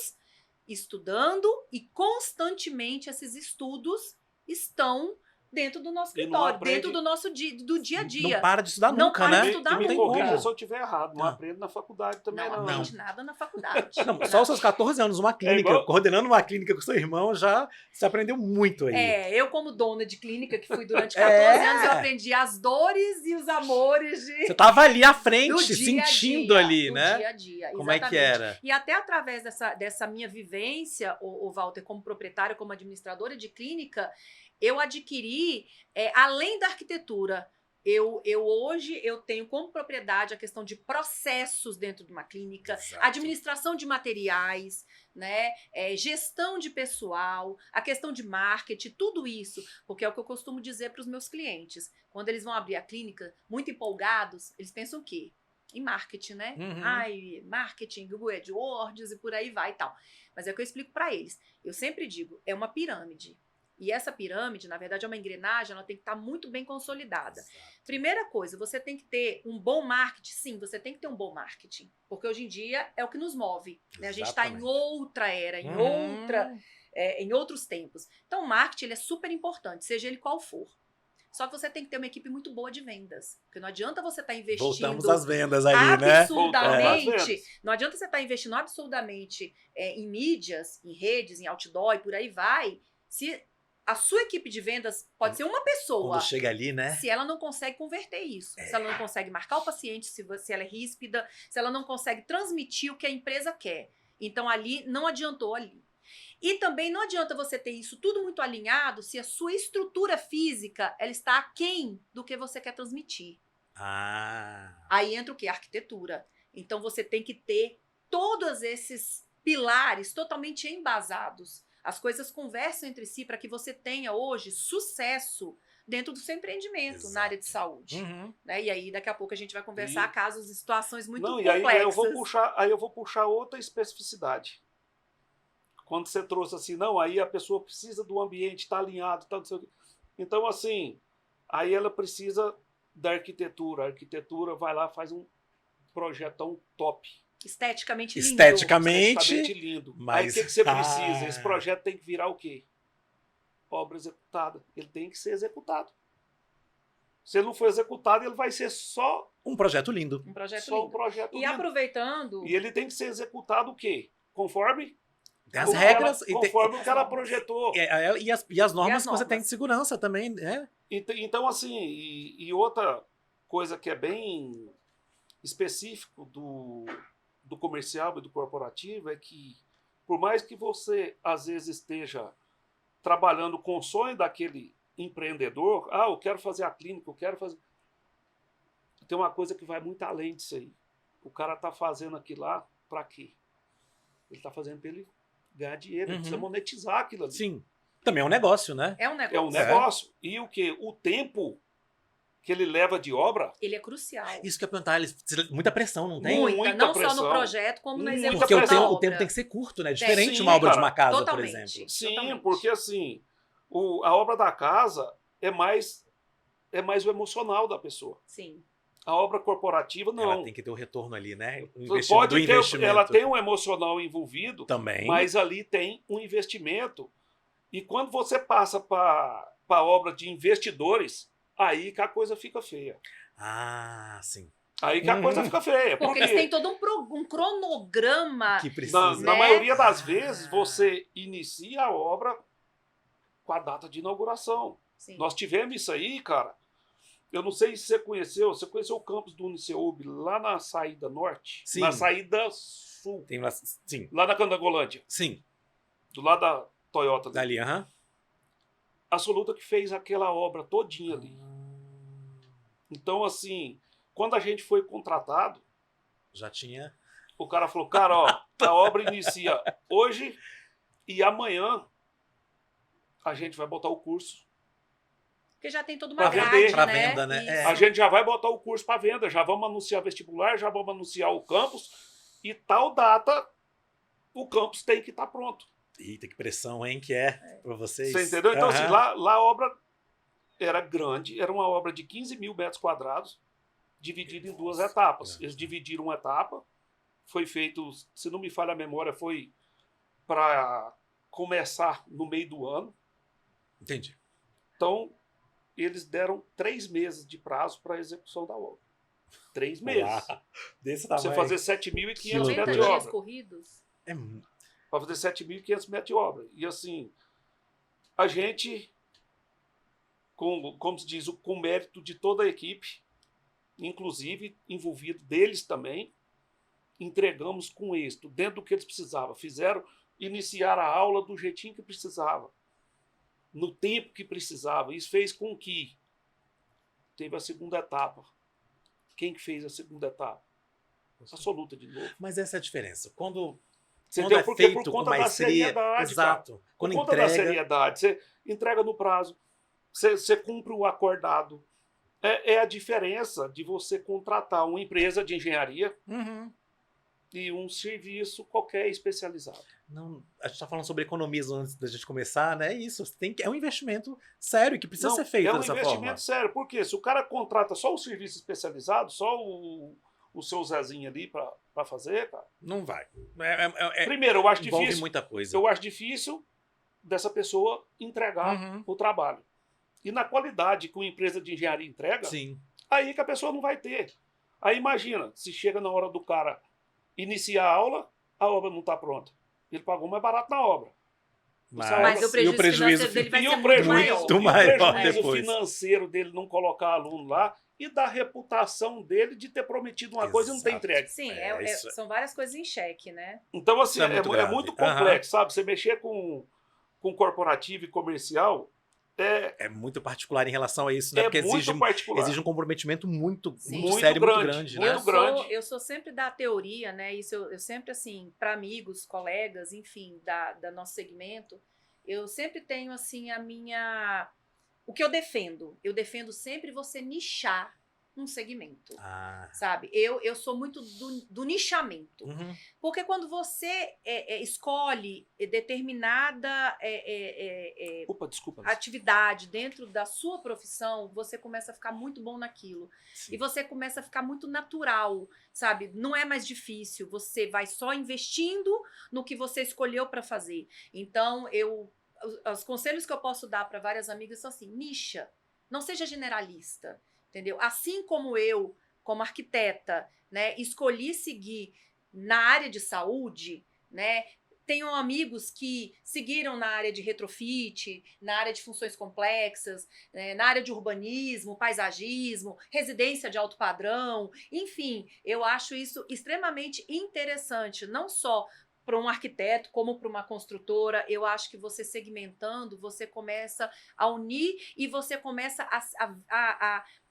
estudando e constantemente esses estudos estão dentro do nosso escritório, dentro do nosso do dia a dia. Não para de estudar nunca, né? Não para de estudar nunca. Me corrija se eu estiver errado, não aprendo na faculdade também não. Não aprende nada na faculdade. Não, só os seus 14 anos, uma clínica, coordenando uma clínica com seu irmão, já se aprendeu muito aí. Eu como dona de clínica, que fui durante 14 anos, eu aprendi as dores e os amores de... Você estava ali à frente, sentindo ali, né? dia a dia, como é que era? E até através dessa minha vivência, o Walter, como proprietária, como administradora de clínica, eu adquiri, além da arquitetura, hoje eu tenho como propriedade a questão de processos dentro de uma clínica, administração de materiais, né, gestão de pessoal, a questão de marketing, tudo isso, porque é o que eu costumo dizer para os meus clientes. Quando eles vão abrir a clínica, muito empolgados, eles pensam o quê? Em marketing, né? Marketing, Google AdWords e por aí vai e tal. Mas é o que eu explico para eles. Eu sempre digo, é uma pirâmide. E essa pirâmide, na verdade, é uma engrenagem, ela tem que estar muito bem consolidada. Primeira coisa, você tem que ter um bom marketing. Sim, você tem que ter um bom marketing. Porque hoje em dia é o que nos move. Né? A gente está em outra era, em outros tempos. Então, o marketing ele é super importante, seja ele qual for. Só que você tem que ter uma equipe muito boa de vendas. Porque não adianta você estar investindo... Voltamos às vendas aí, né? Absurdamente. Não adianta você estar investindo absurdamente em mídias, em redes, em outdoor e por aí vai, se... A sua equipe de vendas pode ser uma pessoa. Quando chega ali, né? Se ela não consegue converter isso. Se ela não consegue marcar o paciente, se ela é ríspida, se ela não consegue transmitir o que a empresa quer. Então, ali, não adiantou ali. E também não adianta você ter isso tudo muito alinhado se a sua estrutura física ela está aquém do que você quer transmitir. Aí entra o quê? A arquitetura. Então, você tem que ter todos esses pilares totalmente embasados. As coisas conversam entre si para que você tenha hoje sucesso dentro do seu empreendimento na área de saúde. Né? E aí, daqui a pouco, a gente vai conversar casos e situações muito complexas. E aí eu vou puxar outra especificidade. Quando você trouxe assim, aí a pessoa precisa do ambiente, está alinhado, tá, não sei o quê. Então, assim, aí ela precisa da arquitetura. A arquitetura vai lá, faz um projetão top. Esteticamente lindo. Esteticamente lindo. mas- Aí o que você precisa? Esse projeto tem que virar o quê? Obra executada. Ele tem que ser executado. Se ele não for executado, ele vai ser só, um projeto lindo. Um projeto só um lindo. projeto E lindo. aproveitando... E ele tem que ser executado o quê? Conforme Tem as o que regras ela, conforme o que ela projetou. e as normas que você normas. tem de segurança também, né? Então, assim, e outra coisa que é bem específico do comercial e do corporativo é que, por mais que você, às vezes, esteja trabalhando com o sonho daquele empreendedor, eu quero fazer a clínica, eu quero fazer... Tem uma coisa que vai muito além disso aí. O cara tá fazendo aquilo lá para quê? Ele tá fazendo para ele ganhar dinheiro, ele precisa monetizar aquilo ali. Sim. Também é um negócio, né? É um negócio. É um negócio. E o quê? O tempo que ele leva de obra... Ele é crucial. Isso que eu ia perguntar, muita pressão, não tem? Muita, Muita não só pressão. no projeto, como na Muita execução Porque da pressão. o obra. tempo tem que ser curto, né? Diferente de Sim, uma obra de cara. uma casa, Totalmente. por exemplo. Sim, Totalmente. porque assim, a obra da casa é mais o emocional da pessoa. Sim. A obra corporativa, não. Ela tem que ter o retorno ali, né? O Pode ter, investimento. ela tem um emocional envolvido, Também. mas ali tem um investimento. E quando você passa para a obra de investidores, aí que a coisa fica feia. Ah, sim. Aí que a coisa fica feia. Porque eles têm todo um cronograma. Que precisa. Na né? maioria das vezes, você inicia a obra com a data de inauguração. Sim. Nós tivemos isso aí, cara. Eu não sei se você conheceu o campus do Uniceub lá na saída norte? Sim. Na saída sul, Tem lá, sim. lá na Candangolândia, Sim. do lado da Toyota. Ali. Dali, aham. A Soluta que fez aquela obra todinha ali. Então, assim, quando a gente foi contratado, Já tinha. o cara falou, cara, ó, a obra inicia hoje e amanhã a gente vai botar o curso. Porque já tem toda Pra uma vender. grade, Pra né? venda, né? Isso. É. A gente já vai botar o curso para venda, já vamos anunciar vestibular, já vamos anunciar o campus e tal data o campus tem que estar pronto. Eita, que pressão, hein, que é pra vocês. Você entendeu? Então, Aham. assim, lá a obra era grande, era uma obra de 15 mil metros quadrados, dividida em duas etapas. grande, Eles né? dividiram uma etapa, foi feito, se não me falha a memória, foi para começar no meio do ano. Entendi. Então, eles deram 3 meses de prazo para a execução da obra. 3 meses. Uau, desse Pra você tamanho. fazer 7.500 90 90 metros de dias obra. corridos. É Para fazer 7.500 metros de obra. E assim, a gente, como se diz, com mérito de toda a equipe, inclusive envolvido deles também, entregamos com êxito, dentro do que eles precisavam. Iniciar a aula do jeitinho que precisava, no tempo que precisava. Isso fez com que teve a segunda etapa. Quem que fez a segunda etapa? A Soluta de novo. Mas essa é a diferença. Quando Entendeu? é Porque feito por com conta da maestria, seriedade, exato. Por Quando conta da entrega, seriedade, você entrega no prazo, você cumpre o acordado. É a diferença de você contratar uma empresa de engenharia Uhum. e um serviço qualquer especializado. Não, a gente está falando sobre economias antes da gente começar, né? É isso. É um investimento sério que precisa Não, ser feito é um dessa investimento forma. sério. Por quê? Se o cara contrata só o serviço especializado, só o seu Zezinho ali para fazer, cara. Não vai. Primeiro, eu acho Envolve difícil. muita coisa. Eu acho difícil dessa pessoa entregar Uhum. o trabalho. E na qualidade que uma empresa de engenharia entrega, Sim. aí que a pessoa não vai ter. Aí imagina, se chega na hora do cara iniciar a obra não está pronta. Ele pagou mais barato na obra. Mas o e o prejuízo financeiro dele vai E ser o muito prejuízo, maior. Muito e o maior prejuízo depois. financeiro dele não colocar aluno lá e da reputação dele de ter prometido uma coisa e não ter Exato. entregue. Sim, Isso. são várias coisas em xeque, né? Então, assim, Isso é muito grave. muito complexo, sabe? Você mexer com corporativo e comercial É muito particular em relação a isso, né? é Porque muito particular. exige um comprometimento muito, Sim. muito Muito sério, grande, muito grande, muito né? grande. Eu sou sempre da teoria, né? Isso eu sempre, assim, para amigos, colegas, enfim, da nosso segmento, eu sempre tenho, assim, o que eu defendo. Eu defendo sempre você nichar um segmento, Ah. sabe? Eu sou muito do nichamento. Uhum. Porque quando você escolhe determinada Opa, desculpa. atividade dentro da sua profissão, você começa a ficar muito bom naquilo. Sim. E você começa a ficar muito natural, sabe? Não é mais difícil, você vai só investindo no que você escolheu para fazer. Então, os conselhos que eu posso dar para várias amigas são assim: nicha, não seja generalista, entendeu? Assim como eu, como arquiteta, né, escolhi seguir na área de saúde, né? Tenho amigos que seguiram na área de retrofit, na área de funções complexas, na área de urbanismo, paisagismo, residência de alto padrão, enfim, eu acho isso extremamente interessante, não só para um arquiteto, como para uma construtora. Eu acho que você segmentando, você começa a unir e você começa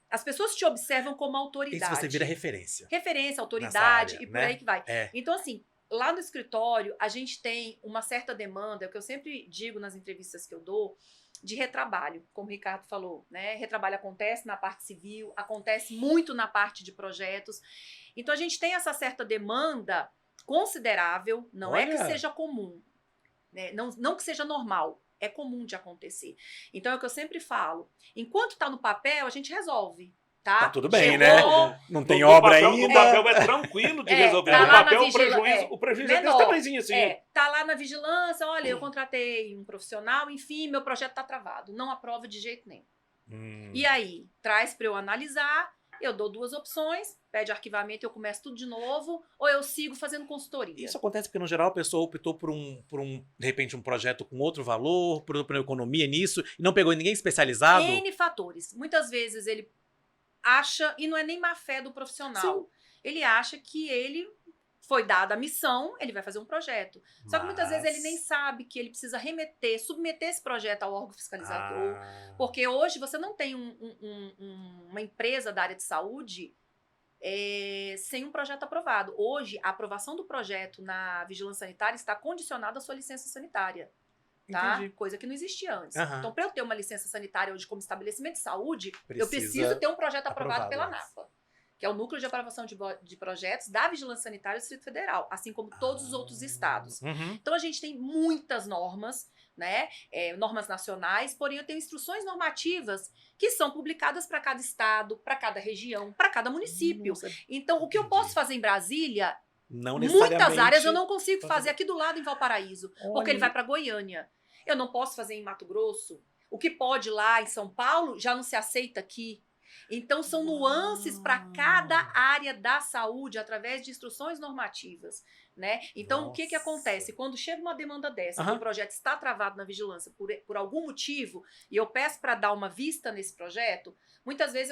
as pessoas te observam como autoridade. Isso você vira referência. Referência, autoridade área, e por né? aí que vai. É. Então, assim, lá no escritório, a gente tem uma certa demanda, é o que eu sempre digo nas entrevistas que eu dou, de retrabalho, como o Ricardo falou, né? Retrabalho acontece na parte civil, acontece muito na parte de projetos. Então, a gente tem essa certa demanda considerável, não é que seja comum, né? Não que seja normal, é comum de acontecer. Então, é o que eu sempre falo, enquanto está no papel, a gente resolve. Tá tudo bem, Chegou, né? Não tem No obra papel, ainda. No papel é tranquilo de resolver. tá No lá na papel o prejuízo é desse tamanhozinho assim. tá lá na vigilância, olha, eu contratei um profissional, enfim, meu projeto tá travado, não aprova de jeito nenhum. E aí, traz para eu analisar, eu dou 2 opções, pede arquivamento, eu começo tudo de novo, ou eu sigo fazendo consultoria. Isso acontece porque, no geral, a pessoa optou por de repente, um projeto com outro valor, por uma economia nisso, e não pegou ninguém especializado? N fatores. Muitas vezes ele acha, e não é nem má fé do profissional, Sim. ele acha que ele foi dada a missão, ele vai fazer um projeto. Só que muitas vezes ele nem sabe que ele precisa submeter esse projeto ao órgão fiscalizador. Porque hoje você não tem uma empresa da área de saúde sem um projeto aprovado. Hoje, a aprovação do projeto na vigilância sanitária está condicionada à sua licença sanitária. Tá? Entendi. Coisa que não existia antes. Aham. Então, para eu ter uma licença sanitária hoje como estabelecimento de saúde, eu Precisa preciso ter um projeto aprovado aprovado pela antes. ANAPA, que é o Núcleo de Aprovação de Projetos da Vigilância Sanitária do Distrito Federal, assim como todos os outros estados. Uhum. Então, a gente tem muitas normas, né? Normas nacionais, porém eu tenho instruções normativas que são publicadas para cada estado, para cada região, para cada município. Nossa, Então, o que eu posso fazer em Brasília, não necessariamente. muitas áreas eu não consigo fazer aqui do lado em Valparaíso, porque Olha. ele vai para Goiânia. Eu não posso fazer em Mato Grosso. O que pode lá em São Paulo já não se aceita aqui. Então, são nuances para cada área da saúde através de instruções normativas, né? Então, o que Nossa. acontece? Quando chega uma demanda dessa, Aham. que o projeto está travado na vigilância por algum motivo, e eu peço para dar uma vista nesse projeto, muitas vezes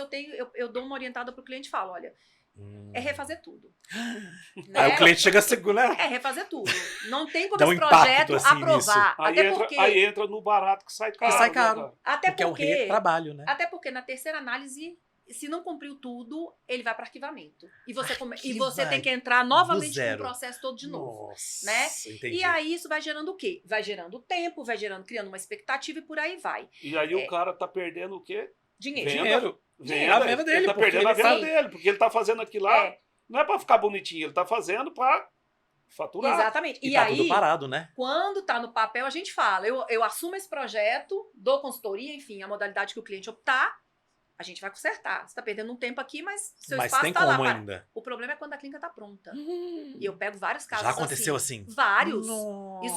eu dou uma orientada para o cliente e falo, olha, é refazer tudo. Aí o cliente chega seguro, né? É refazer tudo. Não tem como Dá um esse projeto impacto, assim, aprovar. Aí entra no barato que sai caro. sai né, caro. cara? Até Porque é o retrabalho, né? Até porque na terceira análise, se não cumpriu tudo, ele vai para arquivamento. E você, Que você vai tem que entrar novamente do com o zero. processo todo de novo. Nossa, né? entendi. E aí isso vai gerando o quê? Vai gerando tempo, criando uma expectativa e por aí vai. E aí o cara tá perdendo o quê? Dinheiro. Dinheiro. A venda dele, Ele tá porque perdendo a ele venda sim. dele, porque ele tá fazendo aquilo lá. É, Não é pra ficar bonitinho, ele tá fazendo pra faturar. exatamente. E E tá aí, tudo parado, né? quando tá no papel, a gente fala, eu assumo esse projeto, dou consultoria, enfim, a modalidade que o cliente optar, a gente vai consertar. Você tá perdendo um tempo aqui, mas seu Mas espaço tem tá lá. como para. ainda. O problema é quando a clínica tá pronta. E eu pego vários casos Já aconteceu assim? Vários. Nossa.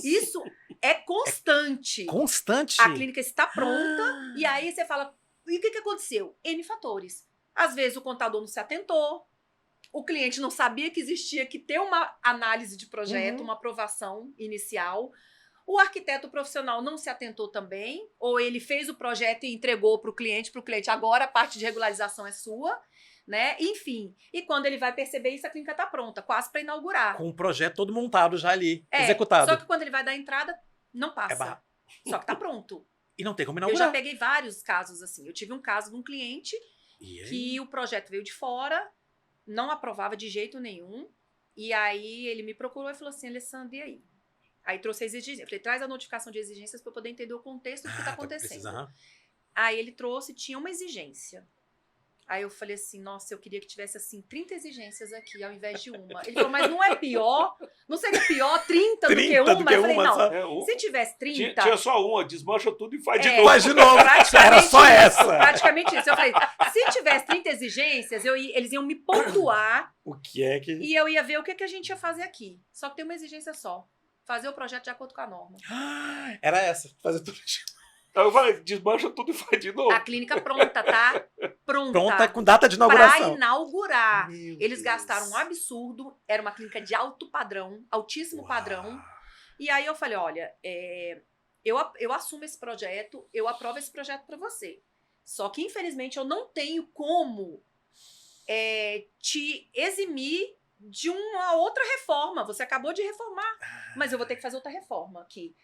Isso é constante. Constante. A clínica está pronta e aí você fala, e o que aconteceu? N fatores. Às vezes o contador não se atentou, o cliente não sabia que existia que ter uma análise de projeto, uma aprovação inicial. O arquiteto profissional não se atentou também, ou ele fez o projeto e entregou para o cliente, agora a parte de regularização é sua, né? Enfim, e quando ele vai perceber isso, a clínica está pronta, quase para inaugurar. Com o projeto todo montado já ali, executado. Só que quando ele vai dar a entrada, não passa. barra. Só que está pronto. E não tem como Eu inaugurar. já peguei vários casos assim. Eu tive um caso de um cliente E aí? que o projeto veio de fora, não aprovava de jeito nenhum, e aí ele me procurou e falou assim, Alessandra, e aí? Aí trouxe a exigência. Eu falei, traz a notificação de exigências para eu poder entender o contexto do que está acontecendo. Precisa, Aí ele trouxe, tinha uma exigência. Aí eu falei assim, nossa, eu queria que tivesse, assim, 30 exigências aqui, ao invés de uma. Ele falou, mas não é pior? Não seria pior 30 do que 30 uma? do que Eu falei, uma, não, só. se tivesse 30... Tinha só uma, desmancha tudo e faz de É. novo. Faz de novo. Praticamente Era só isso, essa. Praticamente isso. Eu falei, se tivesse 30 exigências, eles iam me pontuar O que é que... e eu ia ver o que a gente ia fazer aqui. Só que tem uma exigência só. Fazer o projeto de acordo com a norma. Era essa. Fazer tudo. Aí eu falei, desmancha tudo e faz de novo. A clínica pronta, tá? Pronta com data de Pra inauguração. inaugurar. Meu Eles Deus. gastaram um absurdo. Era uma clínica de alto padrão, altíssimo padrão. E aí eu falei, olha, eu assumo esse projeto, eu aprovo esse projeto para você. Só que, infelizmente, eu não tenho como te eximir de uma outra reforma. Você acabou de reformar, mas eu vou ter que fazer outra reforma aqui.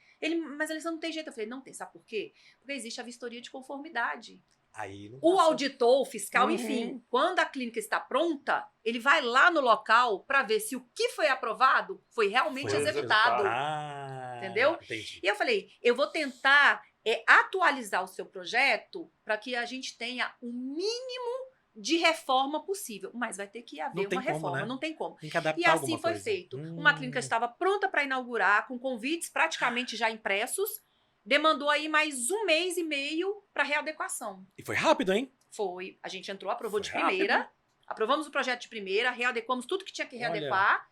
Mas eles não tem jeito. Eu falei, não tem, sabe por quê? Porque existe a vistoria de conformidade. Aí não O passa. auditor, o fiscal, Uhum. enfim, quando a clínica está pronta, ele vai lá no local para ver se o que foi aprovado foi realmente Foi executado. executado. Entendeu? Entendi. E eu falei, eu vou tentar atualizar o seu projeto para que a gente tenha o mínimo de reforma possível. Mas vai ter que haver Não tem uma como, reforma, né? não tem como. Tem que adaptar E assim alguma foi coisa. feito. Uma clínica estava pronta para inaugurar, com convites praticamente já impressos. Demandou aí mais 1 mês e meio para readequação. E foi rápido, hein? Foi. A gente entrou, aprovou Foi de primeira. Aprovamos o projeto de primeira, readequamos tudo que tinha que readequar.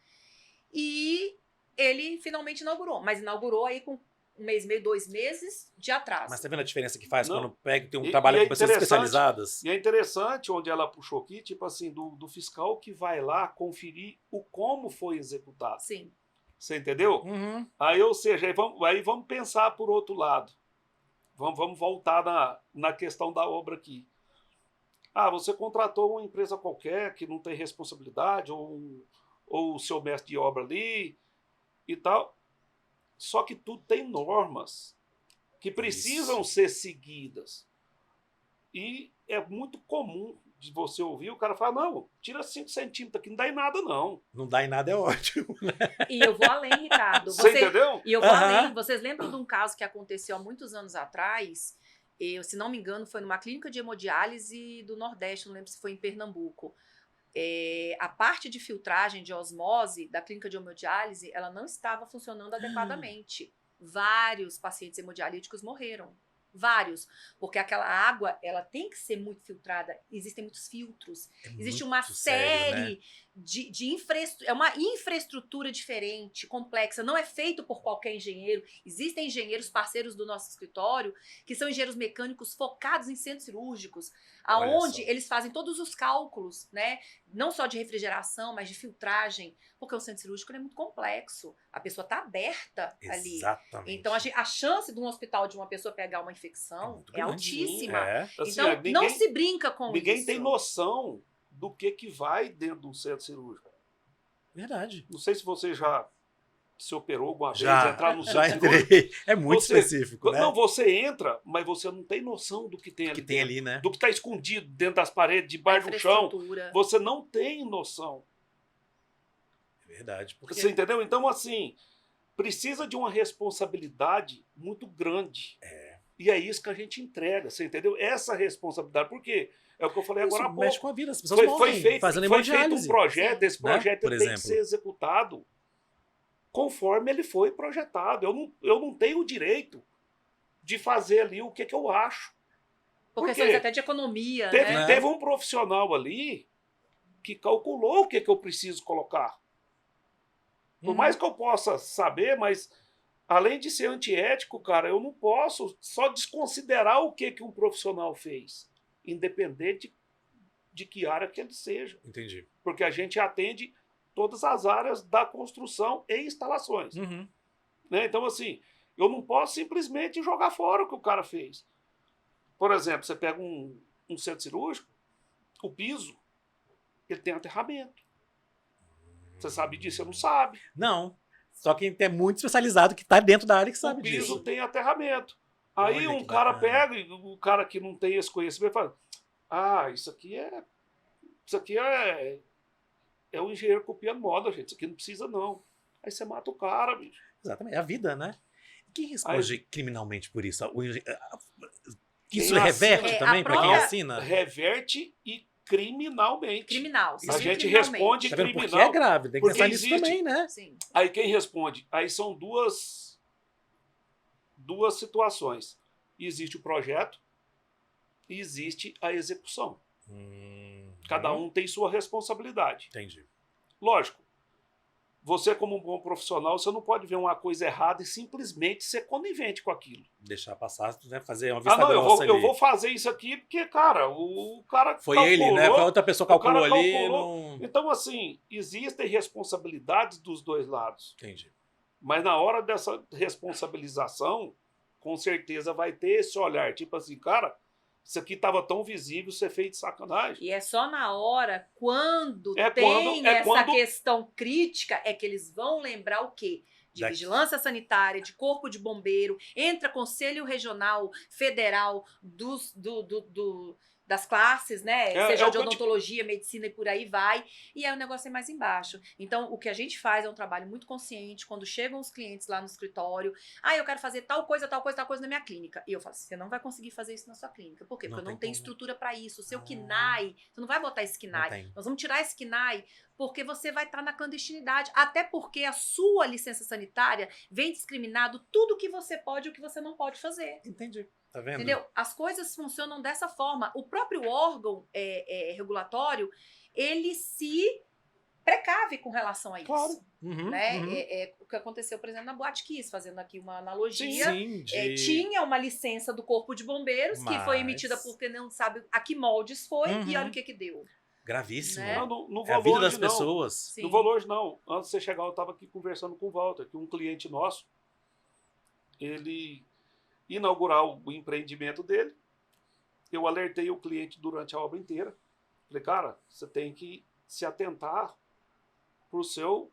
E ele finalmente inaugurou. Mas inaugurou aí com 1 mês e meio, 2 meses de atraso. Mas tá vendo a diferença que faz Não. quando pega, tem um E- trabalho e é com pessoas interessante- especializadas? E é interessante onde ela puxou aqui, tipo assim, do fiscal que vai lá conferir o como foi executado. Sim. Você entendeu? Uhum. Aí, ou seja, aí vamos pensar por outro lado. Vamos voltar na questão da obra aqui. Ah, você contratou uma empresa qualquer que não tem responsabilidade, ou o seu mestre de obra ali e tal. Só que tudo tem normas que precisam ser seguidas. E é muito comum de você ouvir o cara falar, não, tira 5 centímetros aqui, não dá em nada não. Não dá em nada, é ótimo. E eu vou além, Ricardo. Você entendeu? E eu vou Aham. além. Vocês lembram de um caso que aconteceu há muitos anos atrás? Se não me engano, foi numa clínica de hemodiálise do Nordeste, não lembro se foi em Pernambuco. A parte de filtragem de osmose da clínica de hemodiálise, ela não estava funcionando adequadamente. Vários pacientes hemodialíticos morreram. Vários. Porque aquela água, ela tem que ser muito filtrada. Existem muitos filtros. Existe uma muito sério, série né? de infraestrutura. É uma infraestrutura diferente, complexa. Não é feito por qualquer engenheiro. Existem engenheiros parceiros do nosso escritório que são engenheiros mecânicos focados em centros cirúrgicos, Olha aonde só. eles fazem todos os cálculos, né? Não só de refrigeração, mas de filtragem, porque o centro cirúrgico ele é muito complexo. A pessoa está aberta ali. Exatamente. Então, a chance de um hospital de uma pessoa pegar uma infecção muito é grande. altíssima. É. Assim, Então, não se brinca com ninguém isso. tem noção do que vai dentro de um centro cirúrgico. Verdade. Não sei se você já se operou alguma vez, Já, entrar no já centro cirúrgico. entrei. É muito Você- específico, né? Não, você entra, mas você não tem noção do que tem O ali que tem dentro. ali, né? Do que está escondido dentro das paredes, debaixo do chão. Infraestrutura. Você não tem noção. É verdade. Porque Você entendeu? Então, assim, precisa de uma responsabilidade muito grande. E é isso que a gente entrega, você entendeu? Essa responsabilidade. Por quê? É o que eu falei agora há isso mexe pouco. com a vida. As pessoas Foi morrem feito fazendo um hemodiálise. projeto, Sim. esse Né? projeto Por ele tem que exemplo. ser executado conforme ele foi projetado. Eu não tenho o direito de fazer ali o que eu acho. Por Por questões quê? até de economia, Teve, né? teve um profissional ali que calculou o que eu preciso colocar. Por Uhum. mais que eu possa saber, mas além de ser antiético, cara, eu não posso só desconsiderar o que um profissional fez, independente de que área que ele seja. Entendi. Porque a gente atende todas as áreas da construção e instalações. Uhum. Né? Então, assim, eu não posso simplesmente jogar fora o que o cara fez. Por exemplo, você pega um centro cirúrgico, o piso, ele tem aterramento. Você sabe disso? Você não sabe. Não. Só quem é muito especializado, que está dentro da área, que sabe O piso disso. tem aterramento. Aí Olha um que cara bacana. pega, e o cara que não tem esse conhecimento fala, ah, isso aqui é o engenheiro copiando moda, gente. Isso aqui não precisa, não. Aí você mata o cara, bicho. Exatamente. É a vida, né? Quem responde criminalmente por isso? Isso Quem reverte assina. também A para quem própria- assina? Reverte e criminalmente. Criminal. A sim, gente criminalmente. responde Tá vendo? Porque criminal. é grave, tem que porque pensar nisso existe- também, né? Sim. Aí quem responde? Aí são duas situações. Existe o projeto e existe a execução. Cada um tem sua responsabilidade. Entendi. Lógico, você como um bom profissional, você não pode ver uma coisa errada e simplesmente ser conivente com aquilo. Deixar passar, né? Fazer uma Ah, vista não, grossa eu ali. vou fazer isso aqui porque, cara, o cara Foi calculou, ele, né? Foi outra pessoa que o cara calculou ali. calculou. Não... Então, assim, existem responsabilidades dos dois lados. Entendi. Mas na hora dessa responsabilização, com certeza vai ter esse olhar. Tipo assim, cara, isso aqui estava tão visível, você fez de sacanagem. E é só na hora, quando É tem quando- é essa quando- questão crítica, é que eles vão lembrar o quê? De Da- vigilância sanitária, de corpo de bombeiro, entra Conselho Regional Federal das classes, né? É Seja o de que eu te- odontologia, medicina e por aí vai. E aí o negócio é mais embaixo. Então, o que a gente faz é um trabalho muito consciente. Quando chegam os clientes lá no escritório, eu quero fazer tal coisa na minha clínica. E eu falo assim, você não vai conseguir fazer isso na sua clínica. Por quê? Não Porque eu não tem tenho como. estrutura para isso. O seu Ah. KNAI, você não vai botar esse Não KNAI. tem. Nós vamos tirar esse KNAI porque você vai estar na clandestinidade. Até porque a sua licença sanitária vem discriminado tudo que você pode e o que você não pode fazer. Entendi. Tá vendo? Entendeu? As coisas funcionam dessa forma. O próprio órgão regulatório, ele se precave com relação a isso. Claro. Uhum, Né? uhum. O que aconteceu, por exemplo, na Boate Kiss, fazendo aqui uma analogia. Sim, Tinha uma licença do Corpo de Bombeiros, que foi Mas- emitida porque não sabe a que moldes foi, Uhum. e olha o que deu. Gravíssimo. Né? Não É a vou vida longe, das não. pessoas. Sim. Não vou longe, não. Antes de você chegar, eu estava aqui conversando com o Walter, que um cliente nosso, ele inaugurar o empreendimento dele, eu alertei o cliente durante a obra inteira. Falei, cara, você tem que se atentar para o seu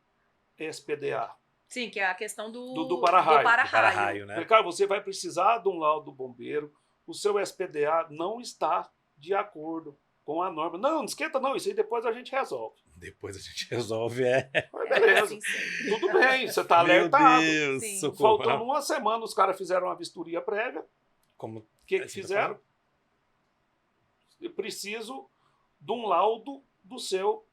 SPDA. Sim, que é a questão Do para-raio. Para-raio, né? Falei, cara, você vai precisar de um laudo do bombeiro, o seu SPDA não está de acordo com a norma. Não esquenta não, isso aí depois a gente resolve. Depois a gente resolve, Mas beleza, Sim, sim. tudo bem, você está Meu alertado. Deus, Sim. socorro. Faltando uma semana, os caras fizeram uma vistoria prévia. Como... O que Aí você fizeram? Eu preciso de um laudo do seu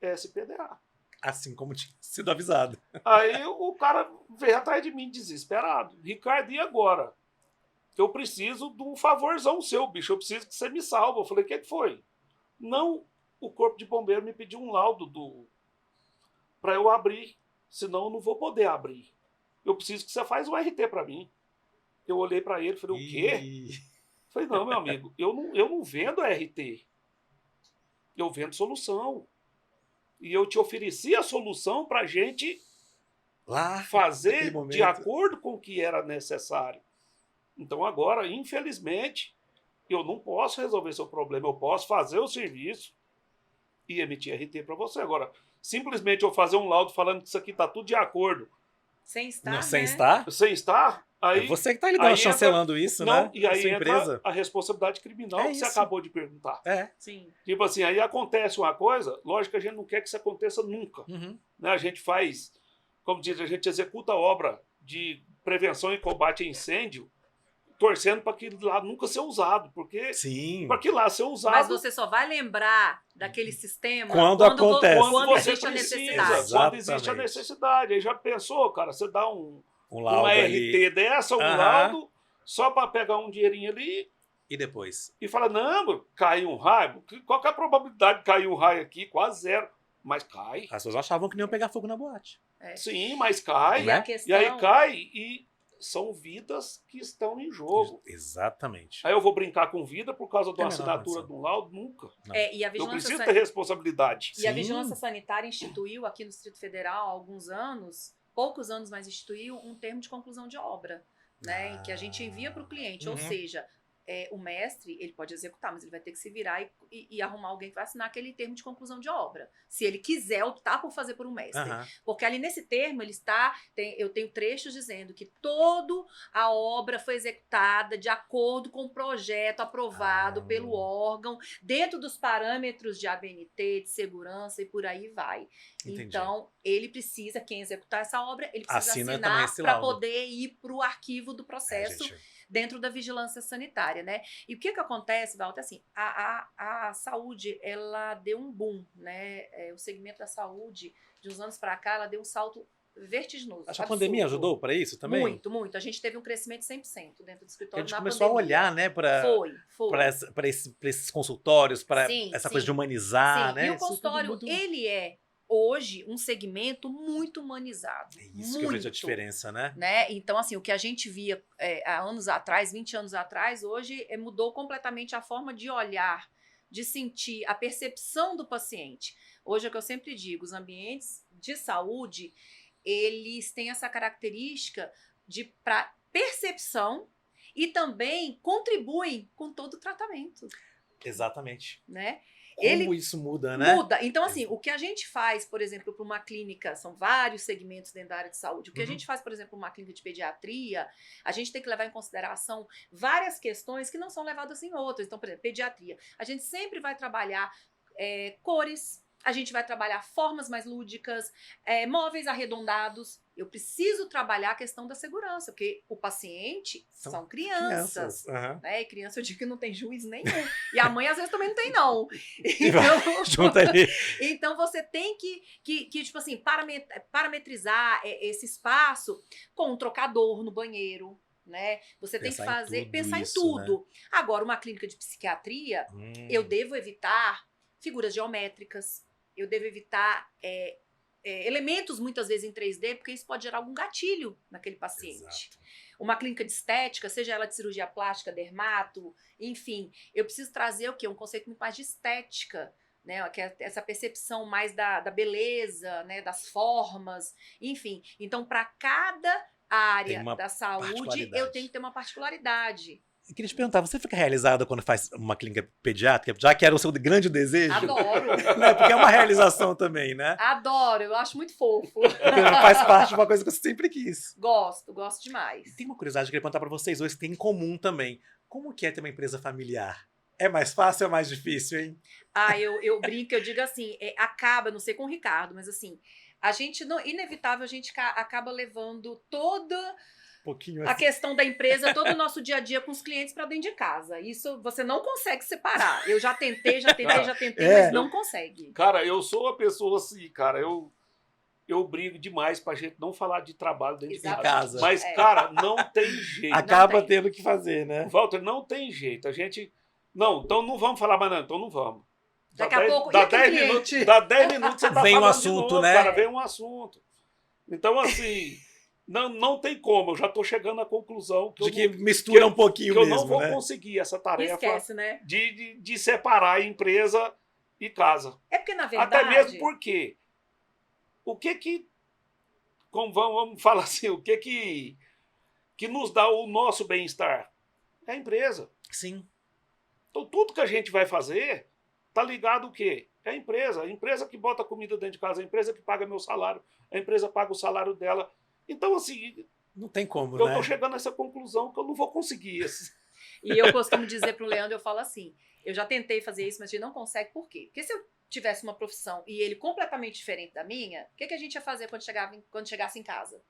SPDA. Assim como tinha sido avisado. Aí o cara veio atrás de mim desesperado. Ricardo, e agora? Eu preciso de um favorzão seu, bicho. Eu preciso que você me salve. Eu falei, o que foi? Não, o Corpo de Bombeiro me pediu um laudo para eu abrir. Senão eu não vou poder abrir. Eu preciso que você faça um RT para mim. Eu olhei para ele e falei, o quê? Ih, Falei, não, meu amigo, eu não vendo RT. Eu vendo solução. E eu te ofereci a solução para a gente lá, fazer naquele momento. de acordo com o que era necessário. Então agora, infelizmente, eu não posso resolver seu problema. Eu posso fazer o serviço e emitir RT para você. Agora, simplesmente eu fazer um laudo falando que isso aqui está tudo de acordo, Sem estar, Não, sem né? estar? sem estar, aí... É você que tá ali aí chancelando isso, não, né? e A aí sua entra empresa. a responsabilidade criminal É que você isso. acabou de perguntar. É. Sim. Tipo assim, aí acontece uma coisa, lógico que a gente não quer que isso aconteça nunca. Uhum. Né? A gente faz, como diz, a gente executa obra de prevenção e combate a incêndio, torcendo para aquilo lá nunca ser usado, porque Sim. para aquilo lá ser usado Mas você só vai lembrar daquele sistema Quando acontece. quando você existe a precisa, necessidade. quando existe a Exatamente. necessidade. Aí já pensou, cara, você dá Um uma laudo RT ali. dessa, um Aham. laudo, só para pegar um dinheirinho ali E depois? e falar, não, caiu um raio. Qual que é a probabilidade de cair um raio aqui? Quase zero. Mas cai. As pessoas achavam que não ia pegar fogo na boate. Sim, mas cai. E a Né? questão... E aí cai e são vidas que estão em jogo. Exatamente. Aí eu vou brincar com vida por causa de uma É menor assinatura condição. de um laudo? Nunca. E a Eu vigilância preciso ter responsabilidade. E a Sim. Vigilância Sanitária instituiu aqui no Distrito Federal há alguns anos, poucos anos, mas instituiu um termo de conclusão de obra, né? Em que a gente envia para o cliente, ou Uhum. seja, o mestre, ele pode executar, mas ele vai ter que se virar e arrumar alguém que vai assinar aquele termo de conclusão de obra. Se ele quiser optar por fazer por um mestre. Aham. Porque ali nesse termo, eu tenho trechos dizendo que toda a obra foi executada de acordo com o projeto aprovado pelo órgão, dentro dos parâmetros de ABNT, de segurança e por aí vai. Entendi. Então, ele precisa, quem executar essa obra, ele precisa Assina também assinar esse para laudo. poder ir para o arquivo do processo gente. dentro da vigilância sanitária, né? E o que acontece, Walter, assim, a saúde, ela deu um boom, né? O segmento da saúde, de uns anos para cá, ela deu um salto vertiginoso. Acho que a pandemia absurdo. ajudou para isso também? Muito, muito. A gente teve um crescimento de 100% dentro do escritório A gente na começou pandemia. a olhar, né, para esses consultórios, para essa coisa de humanizar, sim. né? E o consultório, ele é hoje um segmento muito humanizado. É isso que eu vejo a diferença, né? Então, assim, o que a gente via há anos atrás, 20 anos atrás, hoje mudou completamente a forma de olhar, de sentir, a percepção do paciente. Hoje é o que eu sempre digo, os ambientes de saúde, eles têm essa característica de percepção e também contribuem com todo o tratamento. Exatamente. Né? Como isso muda, né? Muda. Então, assim, o que a gente faz, por exemplo, para uma clínica, são vários segmentos dentro da área de saúde. O que a gente faz, por exemplo, para uma clínica de pediatria, a gente tem que levar em consideração várias questões que não são levadas em outras. Então, por exemplo, pediatria. A gente sempre vai trabalhar cores, a gente vai trabalhar formas mais lúdicas, móveis arredondados. Eu preciso trabalhar a questão da segurança, porque o paciente são crianças. Né? E criança eu digo que não tem juiz nenhum. E a mãe às vezes também não tem, não. Então você tem que tipo assim, parametrizar esse espaço com um trocador no banheiro. Né? Você tem que pensar em tudo. Né? Agora, uma clínica de psiquiatria, eu devo evitar figuras geométricas, eu devo evitar elementos muitas vezes em 3D, porque isso pode gerar algum gatilho naquele paciente. Exato. Uma clínica de estética, seja ela de cirurgia plástica, dermato, enfim, eu preciso trazer o quê? Um conceito muito mais de estética, né? Que é essa percepção mais da beleza, né? Das formas, enfim. Então, para cada área da saúde, eu tenho que ter uma particularidade. Eu queria te perguntar, você fica realizada quando faz uma clínica pediátrica? Já que era o seu grande desejo? Adoro. Né? Porque é uma realização também, né? Adoro, eu acho muito fofo. Faz parte de uma coisa que eu sempre quis. Gosto demais. Tem uma curiosidade que eu queria perguntar para vocês dois, que tem em comum também. Como que é ter uma empresa familiar? É mais fácil ou é mais difícil, hein? Eu brinco, eu digo assim, acaba, não sei com o Ricardo, mas assim, a gente, inevitável, a gente acaba levando toda... a questão da empresa, todo o nosso dia a dia com os clientes para dentro de casa. Isso você não consegue separar. Eu já tentei, mas não consegue. Cara, eu sou uma pessoa assim, cara, eu brigo demais pra gente não falar de trabalho dentro de casa. Mas, cara, não tem jeito. Acaba tendo que fazer, né? Walter, não tem jeito. A gente... Não, então não vamos falar mais não, então não vamos. Daqui a pouco, dá 10 minutos você tá vem falando um assunto, de novo, né? Cara, vem um assunto. Então, assim... Não tem como, eu já estou chegando à conclusão que mistura um pouquinho que mesmo, eu não vou né? conseguir essa tarefa. Esquece, né? de separar a empresa e casa. É porque, na verdade... Até mesmo porque o que como vamos falar assim, o que nos dá o nosso bem-estar? É a empresa. Sim. Então tudo que a gente vai fazer tá ligado o quê? É a empresa que bota comida dentro de casa, a empresa que paga meu salário, a empresa paga o salário dela. Então, assim... Não tem como, eu tô chegando a essa conclusão que eu não vou conseguir isso. E eu costumo dizer pro Leandro, eu falo assim, eu já tentei fazer isso, mas a gente não consegue, por quê? Porque se eu tivesse uma profissão e ele completamente diferente da minha, o que a gente ia fazer quando chegasse em casa?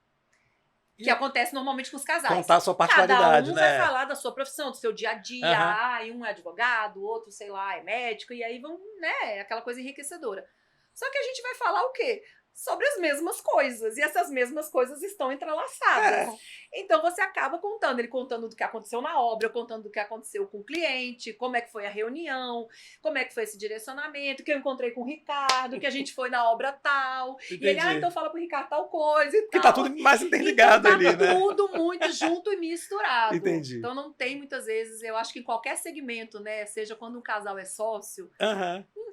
Que acontece normalmente com os casais. Contar a sua particularidade, Cada um vai falar da sua profissão, do seu dia a dia. E um é advogado, o outro, sei lá, é médico. E aí vão, né, aquela coisa enriquecedora. Só que a gente vai falar o quê? Sobre as mesmas coisas. E essas mesmas coisas estão entrelaçadas. Então você acaba contando. Ele contando do que aconteceu na obra, contando do que aconteceu com o cliente, como é que foi a reunião, como é que foi esse direcionamento, que eu encontrei com o Ricardo, que a gente foi na obra tal. Entendi. E ele, então fala pro Ricardo tal coisa e tal. Que tá tudo mais interligado então, ali, né? Tudo muito junto e misturado. Entendi. Então não tem muitas vezes, eu acho que em qualquer segmento, né, seja quando um casal é sócio,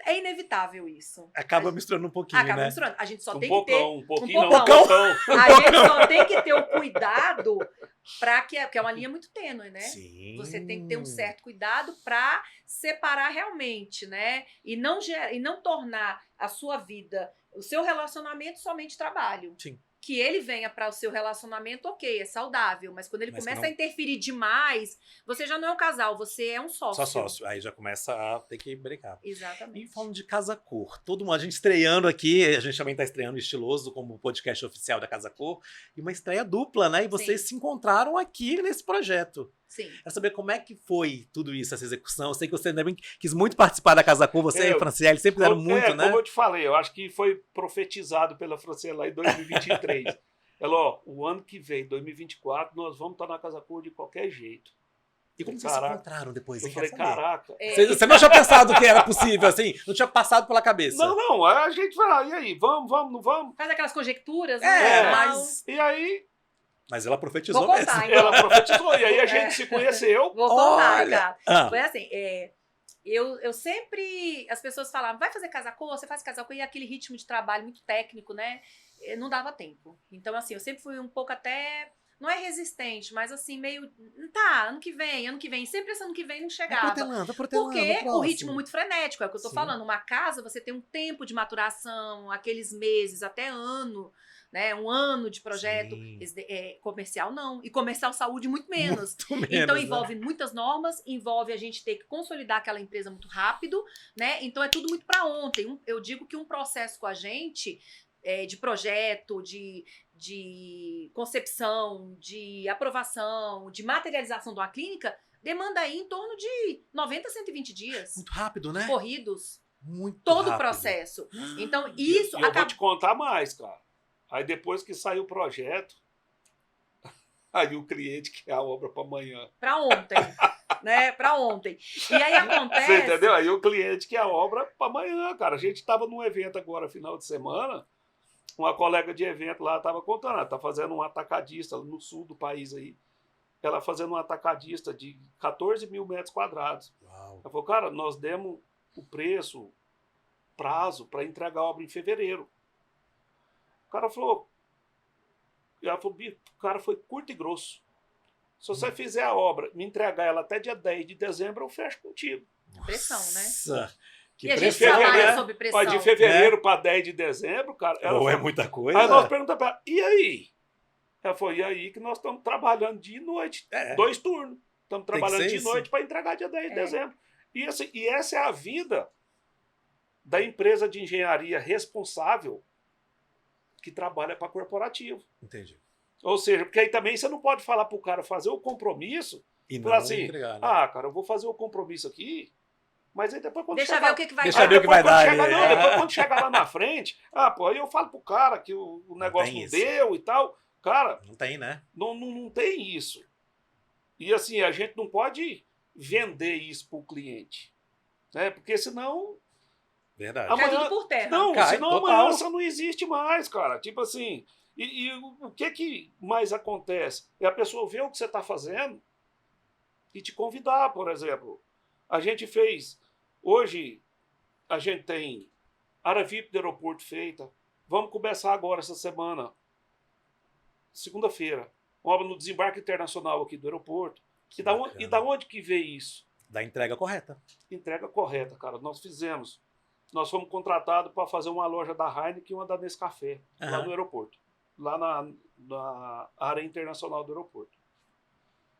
é inevitável isso. Acaba misturando um pouquinho, Acaba misturando. A gente só tem que ter... Um pouquinho. A gente só tem que ter o cuidado porque é uma linha muito tênue, né? Sim. Você tem que ter um certo cuidado para separar realmente, né? E não tornar a sua vida, o seu relacionamento somente trabalho. Sim. Que ele venha para o seu relacionamento, ok, é saudável, mas quando ele começa a interferir demais, você já não é um casal, você é um sócio. Só sócio, aí já começa a ter que brincar. Exatamente. E falando de Casa Cor, todo mundo, a gente estreando aqui, a gente também está estreando Estiloso como podcast oficial da Casa Cor, e uma estreia dupla, né? E vocês se encontraram aqui nesse projeto. Sim. Quero saber como é que foi tudo isso, essa execução. Eu sei que você também quis muito participar da Casa Cor, você e a Franciele sempre fizeram muito, né? Como eu te falei, eu acho que foi profetizado pela Franciele lá em 2023. Ela, ó, o ano que vem, 2024, nós vamos estar na Casa Cor de qualquer jeito. E como vocês se encontraram depois? Eu hein? falei, Quero saber. caraca. Você não tinha pensado que era possível, assim? Não tinha passado pela cabeça? Não, a gente fala, e aí, vamos, não vamos? Faz aquelas conjecturas, É, né? mas... E aí, Mas ela profetizou Vou contar, mesmo. então. ela profetizou, e aí a gente se conheceu. Vou contar, Olha. cara. Foi assim, eu sempre... As pessoas falavam, vai fazer Casa Cor? Você faz Casa Cor? E aquele ritmo de trabalho muito técnico, né? Não dava tempo. Então, assim, eu sempre fui um pouco até... Não é resistente, mas assim, meio... Tá, ano que vem. Sempre esse ano que vem não chegava. Protelando, Porque o ritmo é muito frenético, é o que eu tô Sim. falando. Uma casa, você tem um tempo de maturação, aqueles meses, até ano, né? Um ano de projeto. Sim. Comercial não. E comercial saúde muito menos. Muito menos, Então né? envolve muitas normas, envolve a gente ter que consolidar aquela empresa muito rápido, né? Então é tudo muito para ontem. Eu digo que um processo com a gente... de projeto, de concepção, de aprovação, de materialização de uma clínica, demanda aí em torno de 90 a 120 dias. Muito rápido, né? Corridos. Muito Todo o rápido. processo. Então, isso E eu vou acaba... te contar mais, cara. Aí depois que saiu o projeto, aí o cliente quer a obra para amanhã. Para ontem. Né? Para ontem. E aí acontece... Você entendeu? Aí o cliente quer a obra para amanhã, cara. A gente estava num evento agora, final de semana, uma colega de evento lá estava contando, ela está fazendo um atacadista no sul do país aí. Ela fazendo um atacadista de 14 mil metros quadrados. Uau. Ela falou, cara, nós demos o prazo para entregar a obra em fevereiro. O cara falou, o cara foi curto e grosso. Se você fizer a obra, me entregar ela até dia 10 de dezembro, eu fecho contigo. Pressão, né? Nossa, que E a gente pressão, trabalha né? sob pressão. Ó, de fevereiro para 10 de dezembro, cara. Ela Ou é falou, muita coisa. aí nós perguntamos para ela, e aí? Ela falou, e aí que nós estamos trabalhando dia e noite. É. 2 turnos. Estamos Tem que trabalhando ser de isso. noite para entregar dia 10 de dezembro. E, assim, e essa é a vida da empresa de engenharia responsável que trabalha para corporativo. Entendi. Ou seja, porque aí também você não pode falar para o cara fazer o compromisso E não falar assim, entregar, né? cara, eu vou fazer o compromisso aqui, mas aí depois quando Deixa chegar... ver o que vai Deixa dar. ver o que vai dar ali. Depois quando chegar lá na frente, aí eu falo pro cara que o negócio tem não isso. deu e tal. Cara, Não tem, né? não tem isso. E assim, a gente não pode vender isso pro cliente. Né? Porque senão... Verdade. Amanhã- Cai tudo por terra. Não, Cai, senão total. amanhã você não existe mais, cara. Tipo assim... E o que mais acontece? É a pessoa ver o que você está fazendo e te convidar, por exemplo. A gente fez... Hoje, a gente tem área VIP do aeroporto feita. Vamos começar agora, essa semana. Segunda-feira. Uma obra no desembarque internacional aqui do aeroporto. E da onde que veio isso? Da entrega correta. Entrega correta, cara. Nós fizemos. Nós fomos contratados para fazer uma loja da Heineken e uma da Nescafé, lá Aham. no aeroporto. Lá na área internacional do aeroporto.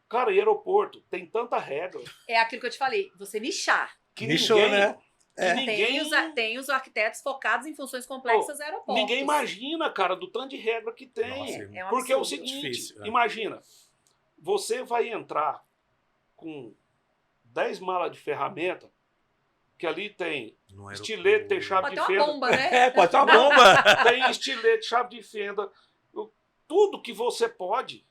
Cara, e aeroporto tem tanta regra É aquilo que eu te falei, você nichar. que Nichou, ninguém, né? que É. ninguém, Tem os arquitetos focados em funções complexas aeroportos. ninguém imagina, cara, do tanto de regra que tem. Nossa, É um Porque é o absurdo. seguinte, Difícil, né? imagina, você vai entrar com 10 malas de ferramenta, que ali tem No estilete, tem chave Pode de ter uma fenda, bomba, né? É, pode ter uma bomba. tem estilete, chave de fenda, tudo que você pode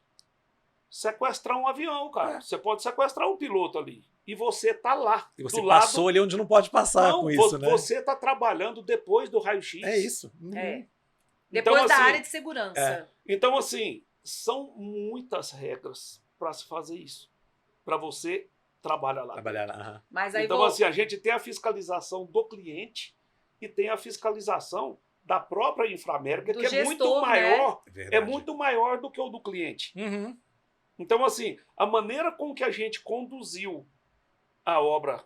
sequestrar um avião, cara. Você pode sequestrar um piloto ali. E você tá lá, E você do passou lado... ali onde não pode passar Não, com isso, né? você tá trabalhando depois do raio-x. É isso. É. Então, Depois da assim, área de segurança. Então, assim, são muitas regras para se fazer isso. Para você trabalhar lá. Trabalhar lá. Aham. Mas aí Então, assim, a gente tem a fiscalização do cliente e tem a fiscalização da própria Inframérica, Do que é muito gestor, maior, Verdade. é muito maior do que o do cliente. Uhum. Então, assim, a maneira com que a gente conduziu a obra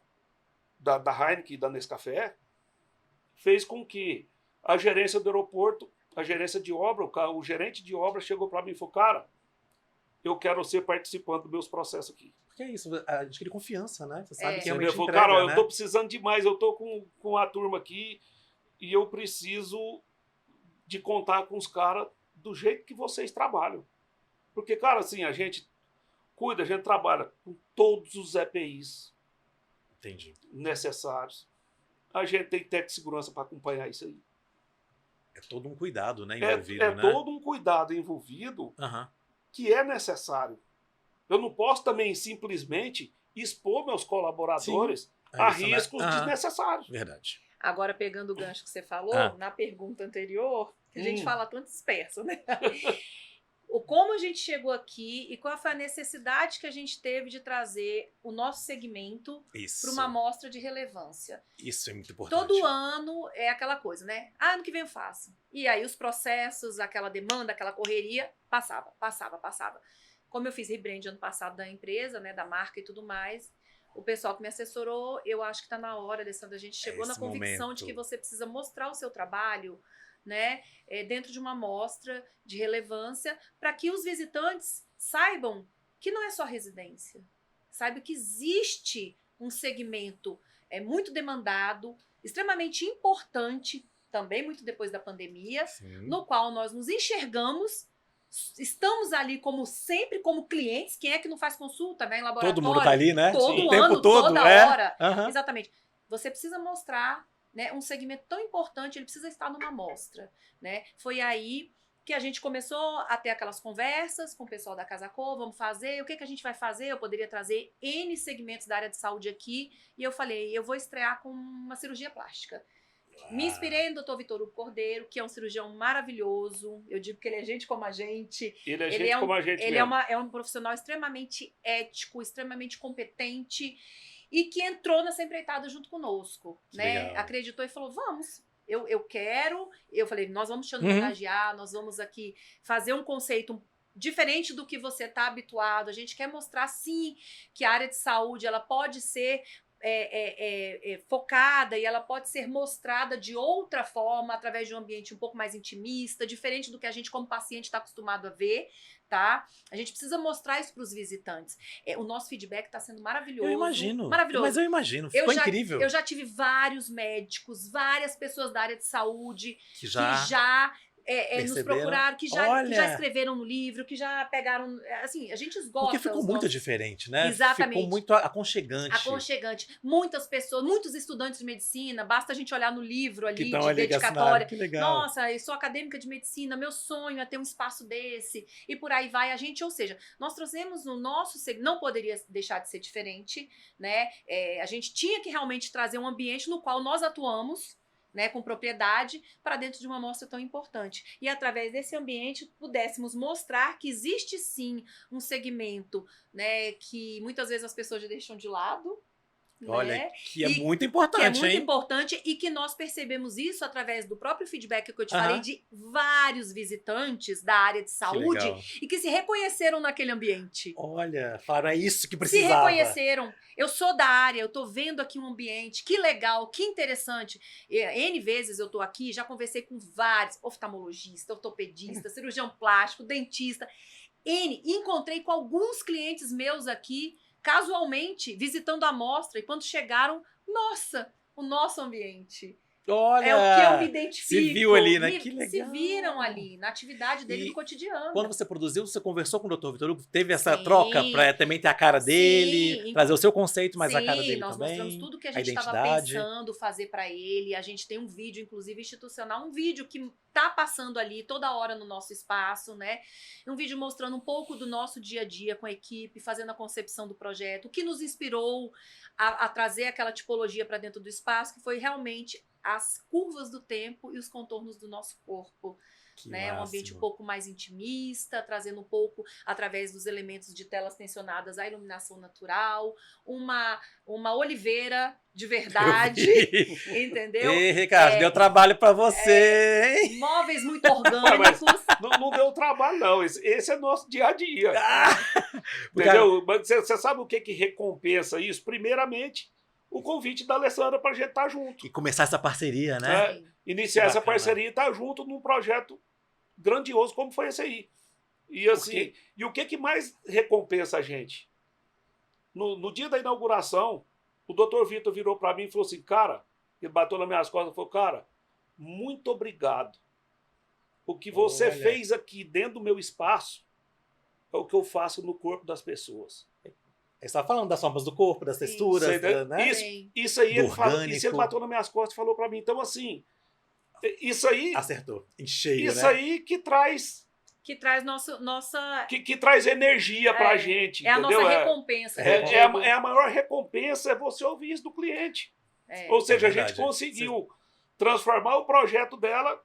da Heineken e da Nescafé fez com que a gerência do aeroporto, a gerência de obra, o gerente de obra chegou para mim e falou, cara, eu quero ser participando dos meus processos aqui. Porque é isso, a gente cria confiança, né? Você sabe É. que Ele realmente falou, entrega, cara, né? eu tô precisando demais, eu tô com a turma aqui e eu preciso de contar com os caras do jeito que vocês trabalham. Porque, cara, assim, cuida, a gente trabalha com todos os EPIs Entendi. necessários. A gente tem técnico de segurança para acompanhar isso aí. É todo um cuidado, né, É envolvido, né? todo um cuidado envolvido Aham. que é necessário. Eu não posso também simplesmente expor meus colaboradores a isso, né? riscos Aham. desnecessários. Verdade. Agora, pegando o gancho que você falou, na pergunta anterior, que a gente fala tanto disperso, né? Como a gente chegou aqui e qual foi a necessidade que a gente teve de trazer o nosso segmento para uma amostra de relevância. Isso é muito importante. Todo ano é aquela coisa, né? Ano que vem eu faço. E aí os processos, aquela demanda, aquela correria, passava. Como eu fiz rebrand ano passado da empresa, né, da marca e tudo mais, o pessoal que me assessorou, eu acho que está na hora, Alessandra, a gente chegou na convicção de que você precisa mostrar o seu trabalho, né, dentro de uma amostra de relevância, para que os visitantes saibam que não é só residência, saibam que existe um segmento muito demandado, extremamente importante, também muito depois da pandemia, no qual nós nos enxergamos, estamos ali como sempre, como clientes. Quem é que não faz consulta, né, em laboratório? Todo mundo tá ali, né? Todo o ano, tempo todo, toda hora. Uhum. Exatamente. Você precisa mostrar, né, um segmento tão importante, ele precisa estar numa amostra, né? Foi aí que a gente começou a ter aquelas conversas com o pessoal da Casa Cor, vamos fazer, o que a gente vai fazer? Eu poderia trazer N segmentos da área de saúde aqui, e eu falei, eu vou estrear com uma cirurgia plástica. Me inspirei no Dr. Vitor Hugo Cordeiro, que é um cirurgião maravilhoso. Eu digo que ele é gente como a gente. Ele é gente como a gente Ele mesmo. é um profissional extremamente ético, extremamente competente e que entrou nessa empreitada junto conosco, né? Legal. Acreditou e falou, vamos. Eu quero. Eu falei, nós vamos te homenagear, nós vamos aqui fazer um conceito diferente do que você está habituado. A gente quer mostrar, sim, que a área de saúde ela pode ser focada e ela pode ser mostrada de outra forma, através de um ambiente um pouco mais intimista, diferente do que a gente como paciente está acostumado a ver, tá? A gente precisa mostrar isso para os visitantes. O nosso feedback está sendo maravilhoso. Eu imagino. Maravilhoso. Mas eu imagino. Ficou incrível. Eu já tive vários médicos, várias pessoas da área de saúde que já nos procuraram, que já escreveram no livro, que já pegaram, assim, a gente esgota. Porque ficou muito diferente, né? Exatamente. Ficou muito aconchegante. Aconchegante. Muitas pessoas, muitos estudantes de medicina, basta a gente olhar no livro ali de dedicatória. Que legal. Nossa, eu sou acadêmica de medicina, meu sonho é ter um espaço desse, e por aí vai a gente, ou seja, nós trouxemos no nosso, não poderia deixar de ser diferente, né? A gente tinha que realmente trazer um ambiente no qual nós atuamos, né, com propriedade, para dentro de uma amostra tão importante. E através desse ambiente pudéssemos mostrar que existe sim um segmento, né, que muitas vezes as pessoas já deixam de lado. Olha, né? que é muito importante, que é muito importante e que nós percebemos isso através do próprio feedback que eu te falei de vários visitantes da área de saúde e que se reconheceram naquele ambiente. Olha, falaram, é isso que precisava. Se reconheceram. Eu sou da área, eu tô vendo aqui um ambiente, que legal, que interessante. N vezes eu tô aqui, já conversei com vários, oftalmologista, ortopedista, cirurgião plástico, dentista. Encontrei com alguns clientes meus aqui, casualmente, visitando a amostra, e quando chegaram, nossa, o nosso ambiente. Olha, é o que eu me identifico. Se viu ali, né? Que legal. Se viram ali, na atividade dele do cotidiano. Quando você produziu, você conversou com o Dr. Vitor Hugo? Teve essa troca para também ter a cara dele, trazer o seu conceito, mas a cara dele nós também? Mostramos tudo que a gente estava pensando fazer para ele. A gente tem um vídeo, inclusive, institucional, um vídeo que tá passando ali toda hora no nosso espaço, né? Um vídeo mostrando um pouco do nosso dia a dia com a equipe, fazendo a concepção do projeto, o que nos inspirou a trazer aquela tipologia para dentro do espaço, que foi realmente as curvas do tempo e os contornos do nosso corpo. Né? Um ambiente um pouco mais intimista, trazendo um pouco, através dos elementos de telas tensionadas, a iluminação natural, uma oliveira de verdade, entendeu? Ei, Ricardo, deu trabalho para você, hein? Móveis muito orgânicos. Não deu trabalho, não. Esse é nosso dia a dia. Entendeu? Mas você sabe o que recompensa isso? Primeiramente, o convite da Alessandra para a gente estar junto. E começar essa parceria, né? Iniciar essa parceria e estar junto num projeto grandioso como foi esse aí. E assim, e o que mais recompensa a gente? No dia da inauguração, o Dr. Vitor virou para mim e falou assim, cara, ele bateu nas minhas costas e falou, cara, muito obrigado. O que você fez aqui dentro do meu espaço é o que eu faço no corpo das pessoas. Você estava falando das formas do corpo, das Sim. texturas, né? Isso aí Do ele fala, orgânico. isso ele bateu nas minhas costas e falou para mim. Então, assim, isso aí, Acertou. Em cheio, isso né? aí que traz Que traz nossa. que traz energia pra gente, É a entendeu? nossa recompensa. É a maior recompensa é você ouvir isso do cliente. Ou seja, a gente verdade. conseguiu transformar o projeto dela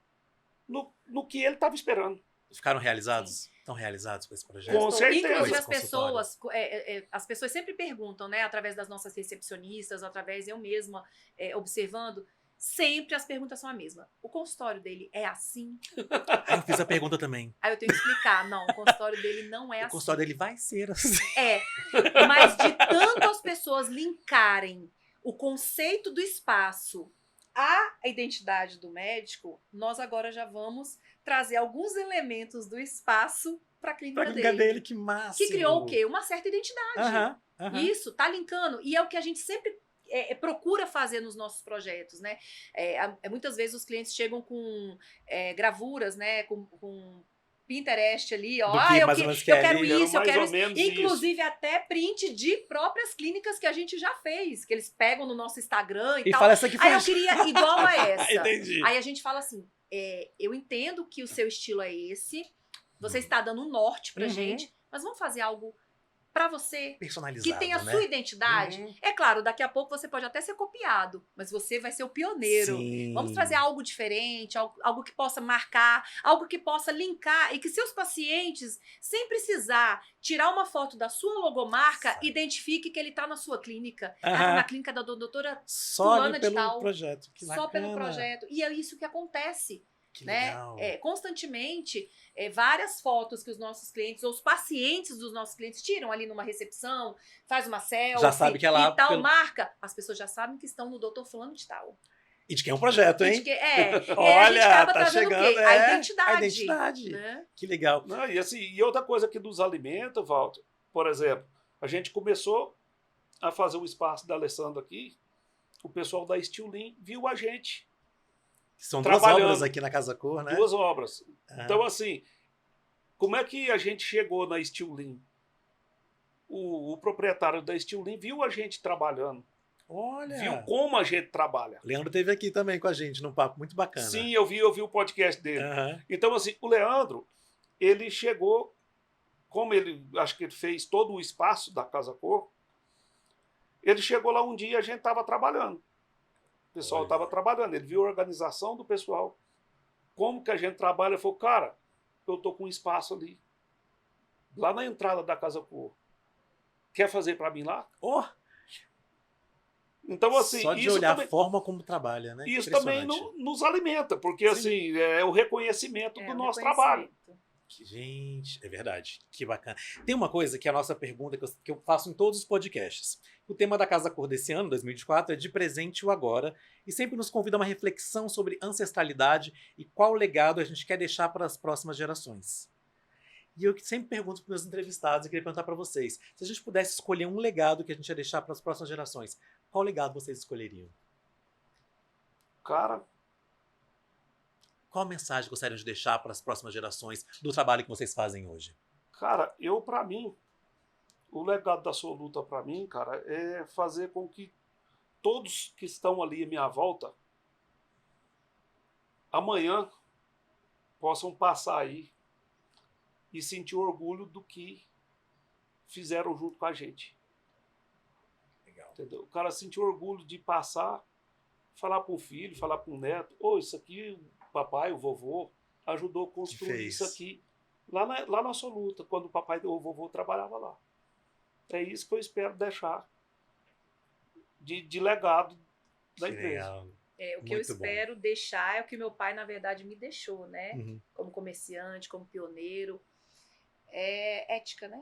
no que ele estava esperando. Ficaram realizados? Estão realizados com esse projeto? Com certeza. Inclusive Esse as pessoas sempre perguntam, né, através das nossas recepcionistas, através eu mesma observando, sempre as perguntas são a mesma. O consultório dele é assim? Aí eu fiz a pergunta também. Aí eu tenho que explicar, não, o consultório dele não é O assim. consultório dele vai ser assim. Mas de tanto as pessoas linkarem o conceito do espaço à identidade do médico, nós agora já vamos trazer alguns elementos do espaço para a clínica Pra clínica dele. dele, que massa. Que criou o quê? Uma certa identidade. Isso, tá linkando. E é o que a gente sempre procura fazer nos nossos projetos, né? Muitas vezes os clientes chegam com gravuras, né? Com Pinterest ali, ó. Eu quero isso, eu quero isso. Inclusive até print de próprias clínicas que a gente já fez, que eles pegam no nosso Instagram e tal. Fala essa aqui Aí eu queria igual a essa. Entendi. Aí a gente fala assim, eu entendo que o seu estilo é esse, você está dando um norte pra gente, mas vamos fazer algo pra você, personalizado, que tem a sua identidade. É claro, daqui a pouco você pode até ser copiado, mas você vai ser o pioneiro. Sim. Vamos trazer algo diferente, algo que possa marcar, algo que possa linkar e que seus pacientes, sem precisar tirar uma foto da sua logomarca, identifique que ele está na sua clínica. Na clínica da doutora só fulana de pelo tal. projeto. Que só bacana. pelo projeto. E é isso que acontece. Que né? legal. Constantemente, várias fotos que os nossos clientes, ou os pacientes dos nossos clientes tiram ali numa recepção, faz uma selfie Já sabe que é lá e tal, marca. As pessoas já sabem que estão no doutor fulano de tal. E de quem é um projeto, hein? E a gente Olha, acaba tá trazendo chegando, o quê? A identidade. A identidade. Né? Que legal. Não, e outra coisa que nos alimenta, Walter, por exemplo, a gente começou a fazer o espaço da Alessandra aqui, o pessoal da Steel Lean viu a gente. São duas obras aqui na Casa Cor, né? Duas obras. Então, assim, como é que a gente chegou na Steel Lean? O proprietário da Steel Lean viu a gente trabalhando. Olha. Viu como a gente trabalha. O Leandro esteve aqui também com a gente, num papo muito bacana. Sim, eu vi o podcast dele. Então, assim, o Leandro, ele chegou, como ele, acho que ele fez todo o espaço da Casa Cor, ele chegou lá um dia e a gente estava trabalhando. O pessoal estava trabalhando, ele viu a organização do pessoal, como que a gente trabalha. Ele falou, cara, eu estou com um espaço ali, lá na entrada da Casa Cor. Quer fazer para mim lá? Oh. Então, assim, só de isso olhar também, a forma como trabalha, né? Isso também nos alimenta, porque assim, é o reconhecimento do nosso trabalho. Gente, é verdade. Que bacana. Tem uma coisa que é a nossa pergunta que eu faço em todos os podcasts. O tema da Casa Cor desse ano, 2024, é de presente o agora e sempre nos convida a uma reflexão sobre ancestralidade e qual legado a gente quer deixar para as próximas gerações. E eu sempre pergunto para os meus entrevistados e queria perguntar para vocês, se a gente pudesse escolher um legado que a gente ia deixar para as próximas gerações, qual legado vocês escolheriam? Cara, qual mensagem gostariam de deixar para as próximas gerações do trabalho que vocês fazem hoje? Cara, para mim, o legado da sua luta para mim, cara, é fazer com que todos que estão ali à minha volta, amanhã, possam passar aí e sentir orgulho do que fizeram junto com a gente. Legal. Entendeu? O cara sentir orgulho de passar, falar para o filho, falar para o neto, isso aqui o papai, o vovô, ajudou a construir isso aqui lá na sua luta, quando o papai e o vovô trabalhavam lá. É isso que eu espero deixar de legado da empresa. O que eu espero deixar é o que meu pai, na verdade, me deixou, né? Como comerciante, como pioneiro. É ética, né?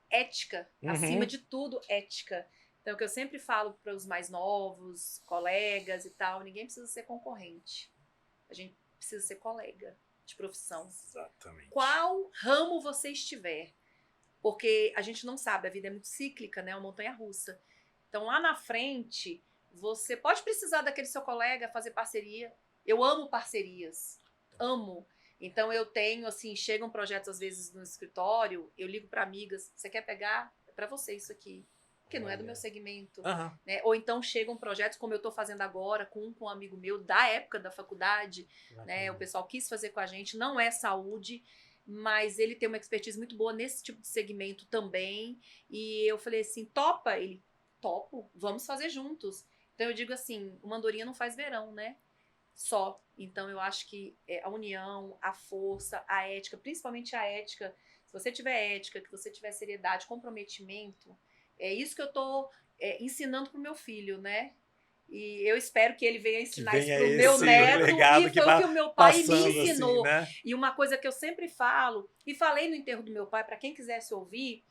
Ética. Acima de tudo, ética. Então, o que eu sempre falo para os mais novos, colegas e tal, ninguém precisa ser concorrente. A gente precisa ser colega de profissão. Exatamente. Qual ramo você estiver. Porque a gente não sabe, a vida é muito cíclica, né? É uma montanha-russa. Então, lá na frente, você pode precisar daquele seu colega, fazer parceria. Eu amo parcerias. Amo. Então eu tenho, assim, chegam projetos às vezes no escritório, eu ligo para amigas, você quer pegar? É para você isso aqui. Porque não é do meu segmento. Né? Ou então chegam projetos, como eu estou fazendo agora, com um amigo meu da época da faculdade, né? O pessoal quis fazer com a gente, não é saúde, mas ele tem uma expertise muito boa nesse tipo de segmento também. E eu falei assim, topa? Ele, topo, vamos fazer juntos. Então eu digo assim, uma andorinha não faz verão, né? Só. Então eu acho que a união, a força, a ética, principalmente a ética, se você tiver ética, que você tiver seriedade, comprometimento, é isso que eu tô ensinando pro meu filho, né? E eu espero que ele venha ensinar isso pro meu neto. E foi o que o meu pai me ensinou. Assim, né? E uma coisa que eu sempre falo, e falei no enterro do meu pai, para quem quisesse ouvir,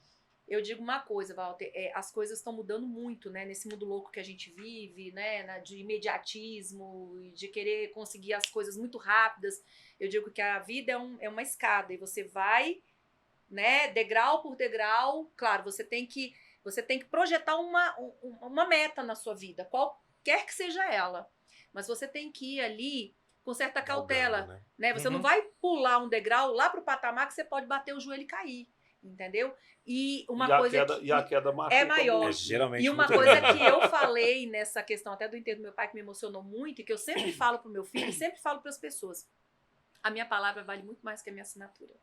eu digo uma coisa, Walter, as coisas estão mudando muito, né? Nesse mundo louco que a gente vive, né? De imediatismo, de querer conseguir as coisas muito rápidas. Eu digo que a vida é uma escada e você vai, né? Degrau por degrau. Claro, você tem que projetar uma meta na sua vida, qualquer que seja ela. Mas você tem que ir ali com certa cautela, né? Você não vai pular um degrau lá pro patamar que você pode bater o joelho e cair. Entendeu? E a queda é maior. E uma coisa que eu falei nessa questão até do enterro do meu pai, que me emocionou muito, e que eu sempre falo pro meu filho, sempre falo para as pessoas, a minha palavra vale muito mais que a minha assinatura.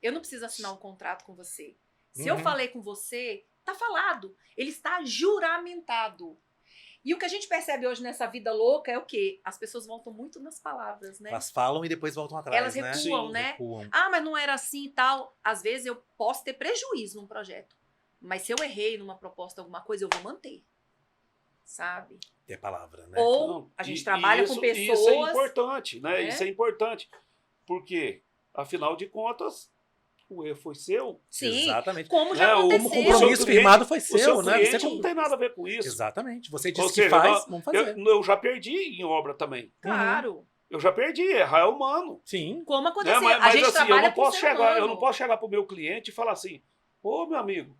Eu não preciso assinar um contrato com você. Se eu falei com você, tá falado. Ele está juramentado. E o que a gente percebe hoje nessa vida louca é o quê? As pessoas voltam muito nas palavras, né? Elas falam e depois voltam atrás, elas recuam, né? Recuam. Ah, mas não era assim e tal. Às vezes eu posso ter prejuízo num projeto. Mas se eu errei numa proposta, alguma coisa, eu vou manter. Sabe? Ter palavra, né? Ou a gente trabalha com pessoas... Isso é importante, né? Isso é importante. Porque, afinal de contas... O erro foi seu. Sim, exatamente. Como já aconteceu. O compromisso firmado foi seu, né? Você não tem nada a ver com isso. Exatamente. Você disse que faz, vamos fazer. Eu já perdi em obra também. Claro. Eu já perdi, errar é humano. Sim. Como aconteceu. Mas a gente assim, trabalha eu não posso chegar pro meu cliente e falar assim, ô meu amigo,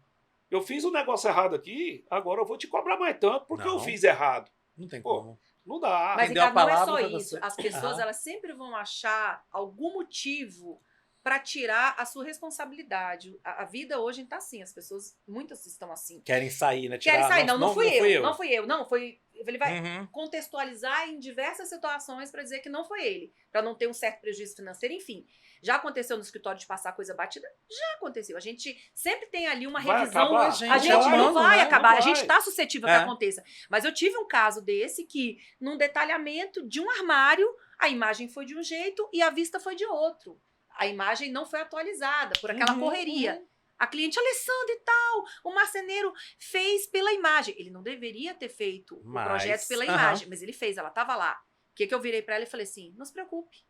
eu fiz um negócio errado aqui, agora eu vou te cobrar mais tanto porque eu fiz errado. Não tem como. Não dá. Mas Ricardo, não é só isso. As pessoas, elas sempre vão achar algum motivo para tirar a sua responsabilidade. A vida hoje está assim, as pessoas, muitas estão assim. Querem sair, né? Querem sair, não fui eu. Não fui eu, não, foi... Ele vai contextualizar em diversas situações para dizer que não foi ele, para não ter um certo prejuízo financeiro, enfim. Já aconteceu no escritório de passar coisa batida? Já aconteceu. A gente sempre tem ali uma revisão. A gente não vai acabar, a gente está suscetível a que aconteça. Mas eu tive um caso desse que, num detalhamento de um armário, a imagem foi de um jeito e a vista foi de outro. A imagem não foi atualizada por aquela correria. A cliente, Alessandra e tal, o marceneiro fez pela imagem. Ele não deveria ter feito o projeto pela imagem, mas ele fez, ela estava lá. O que eu virei para ela e falei assim, não se preocupe,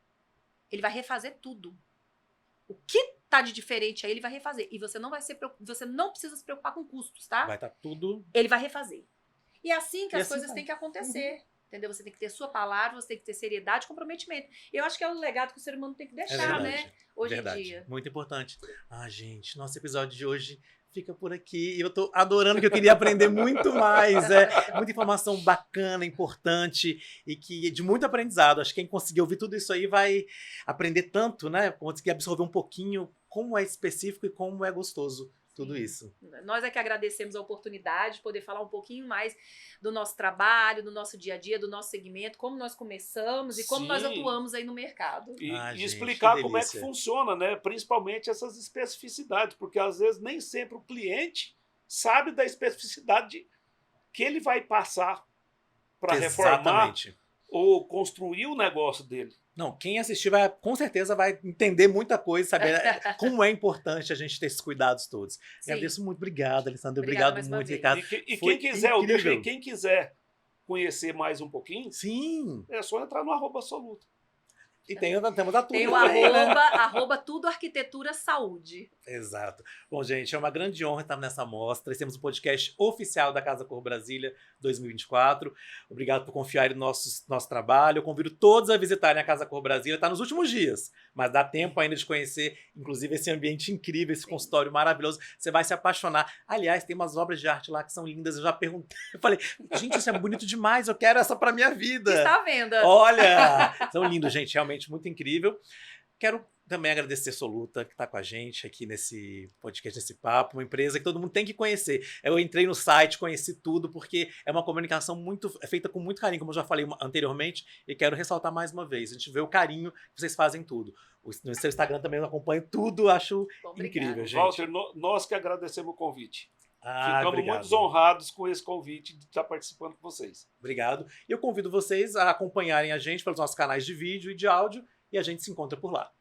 ele vai refazer tudo. O que tá de diferente aí, ele vai refazer. E você não precisa se preocupar com custos, tá? Vai estar tudo... Ele vai refazer. E é assim que as coisas têm que acontecer. Entendeu? Você tem que ter sua palavra, você tem que ter seriedade e comprometimento. Eu acho que é o legado que o ser humano tem que deixar, né? Hoje em dia. Muito importante. Gente, nosso episódio de hoje fica por aqui. Eu tô adorando, que eu queria aprender muito mais. Muita informação bacana, importante e que de muito aprendizado. Acho que quem conseguir ouvir tudo isso aí vai aprender tanto, né? Conseguir absorver um pouquinho como é específico e como é gostoso. Tudo isso. Nós é que agradecemos a oportunidade de poder falar um pouquinho mais do nosso trabalho, do nosso dia a dia, do nosso segmento, como nós começamos e como nós atuamos aí no mercado. E explicar como é que funciona, né? Principalmente essas especificidades, porque às vezes nem sempre o cliente sabe da especificidade que ele vai passar para reformar ou construir o negócio dele. Não, quem assistir com certeza vai entender muita coisa, saber como é importante a gente ter esses cuidados todos. Agradeço muito. Obrigado, Alessandra. Obrigado muito, Ricardo. E quem quiser, quem quiser conhecer mais um pouquinho, é só entrar no @absoluta. E temos a tudo. Tem o arroba tudo arquitetura saúde. Exato. Bom, gente, é uma grande honra estar nessa mostra. Temos o podcast oficial da Casa Cor Brasília 2024. Obrigado por confiar no nosso trabalho. Eu convido todos a visitarem a Casa Cor Brasília. Está nos últimos dias, mas dá tempo ainda de conhecer, inclusive, esse ambiente incrível, esse consultório maravilhoso. Você vai se apaixonar. Aliás, tem umas obras de arte lá que são lindas. Eu já perguntei, eu falei, gente, isso é bonito demais. Eu quero essa para minha vida. Está à venda. Olha, são lindos, gente. Realmente muito incrível. Quero também agradecer a Soluta, que está com a gente aqui nesse podcast, nesse papo, uma empresa que todo mundo tem que conhecer. Eu entrei no site, conheci tudo, porque é uma comunicação feita com muito carinho, como eu já falei anteriormente, e quero ressaltar mais uma vez. A gente vê o carinho que vocês fazem tudo. No seu Instagram também eu acompanho tudo, acho incrível, gente. Walter, nós que agradecemos o convite. Ficamos obrigado. muito honrados com esse convite de estar participando com vocês. Obrigado. E eu convido vocês a acompanharem a gente pelos nossos canais de vídeo e de áudio, e a gente se encontra por lá.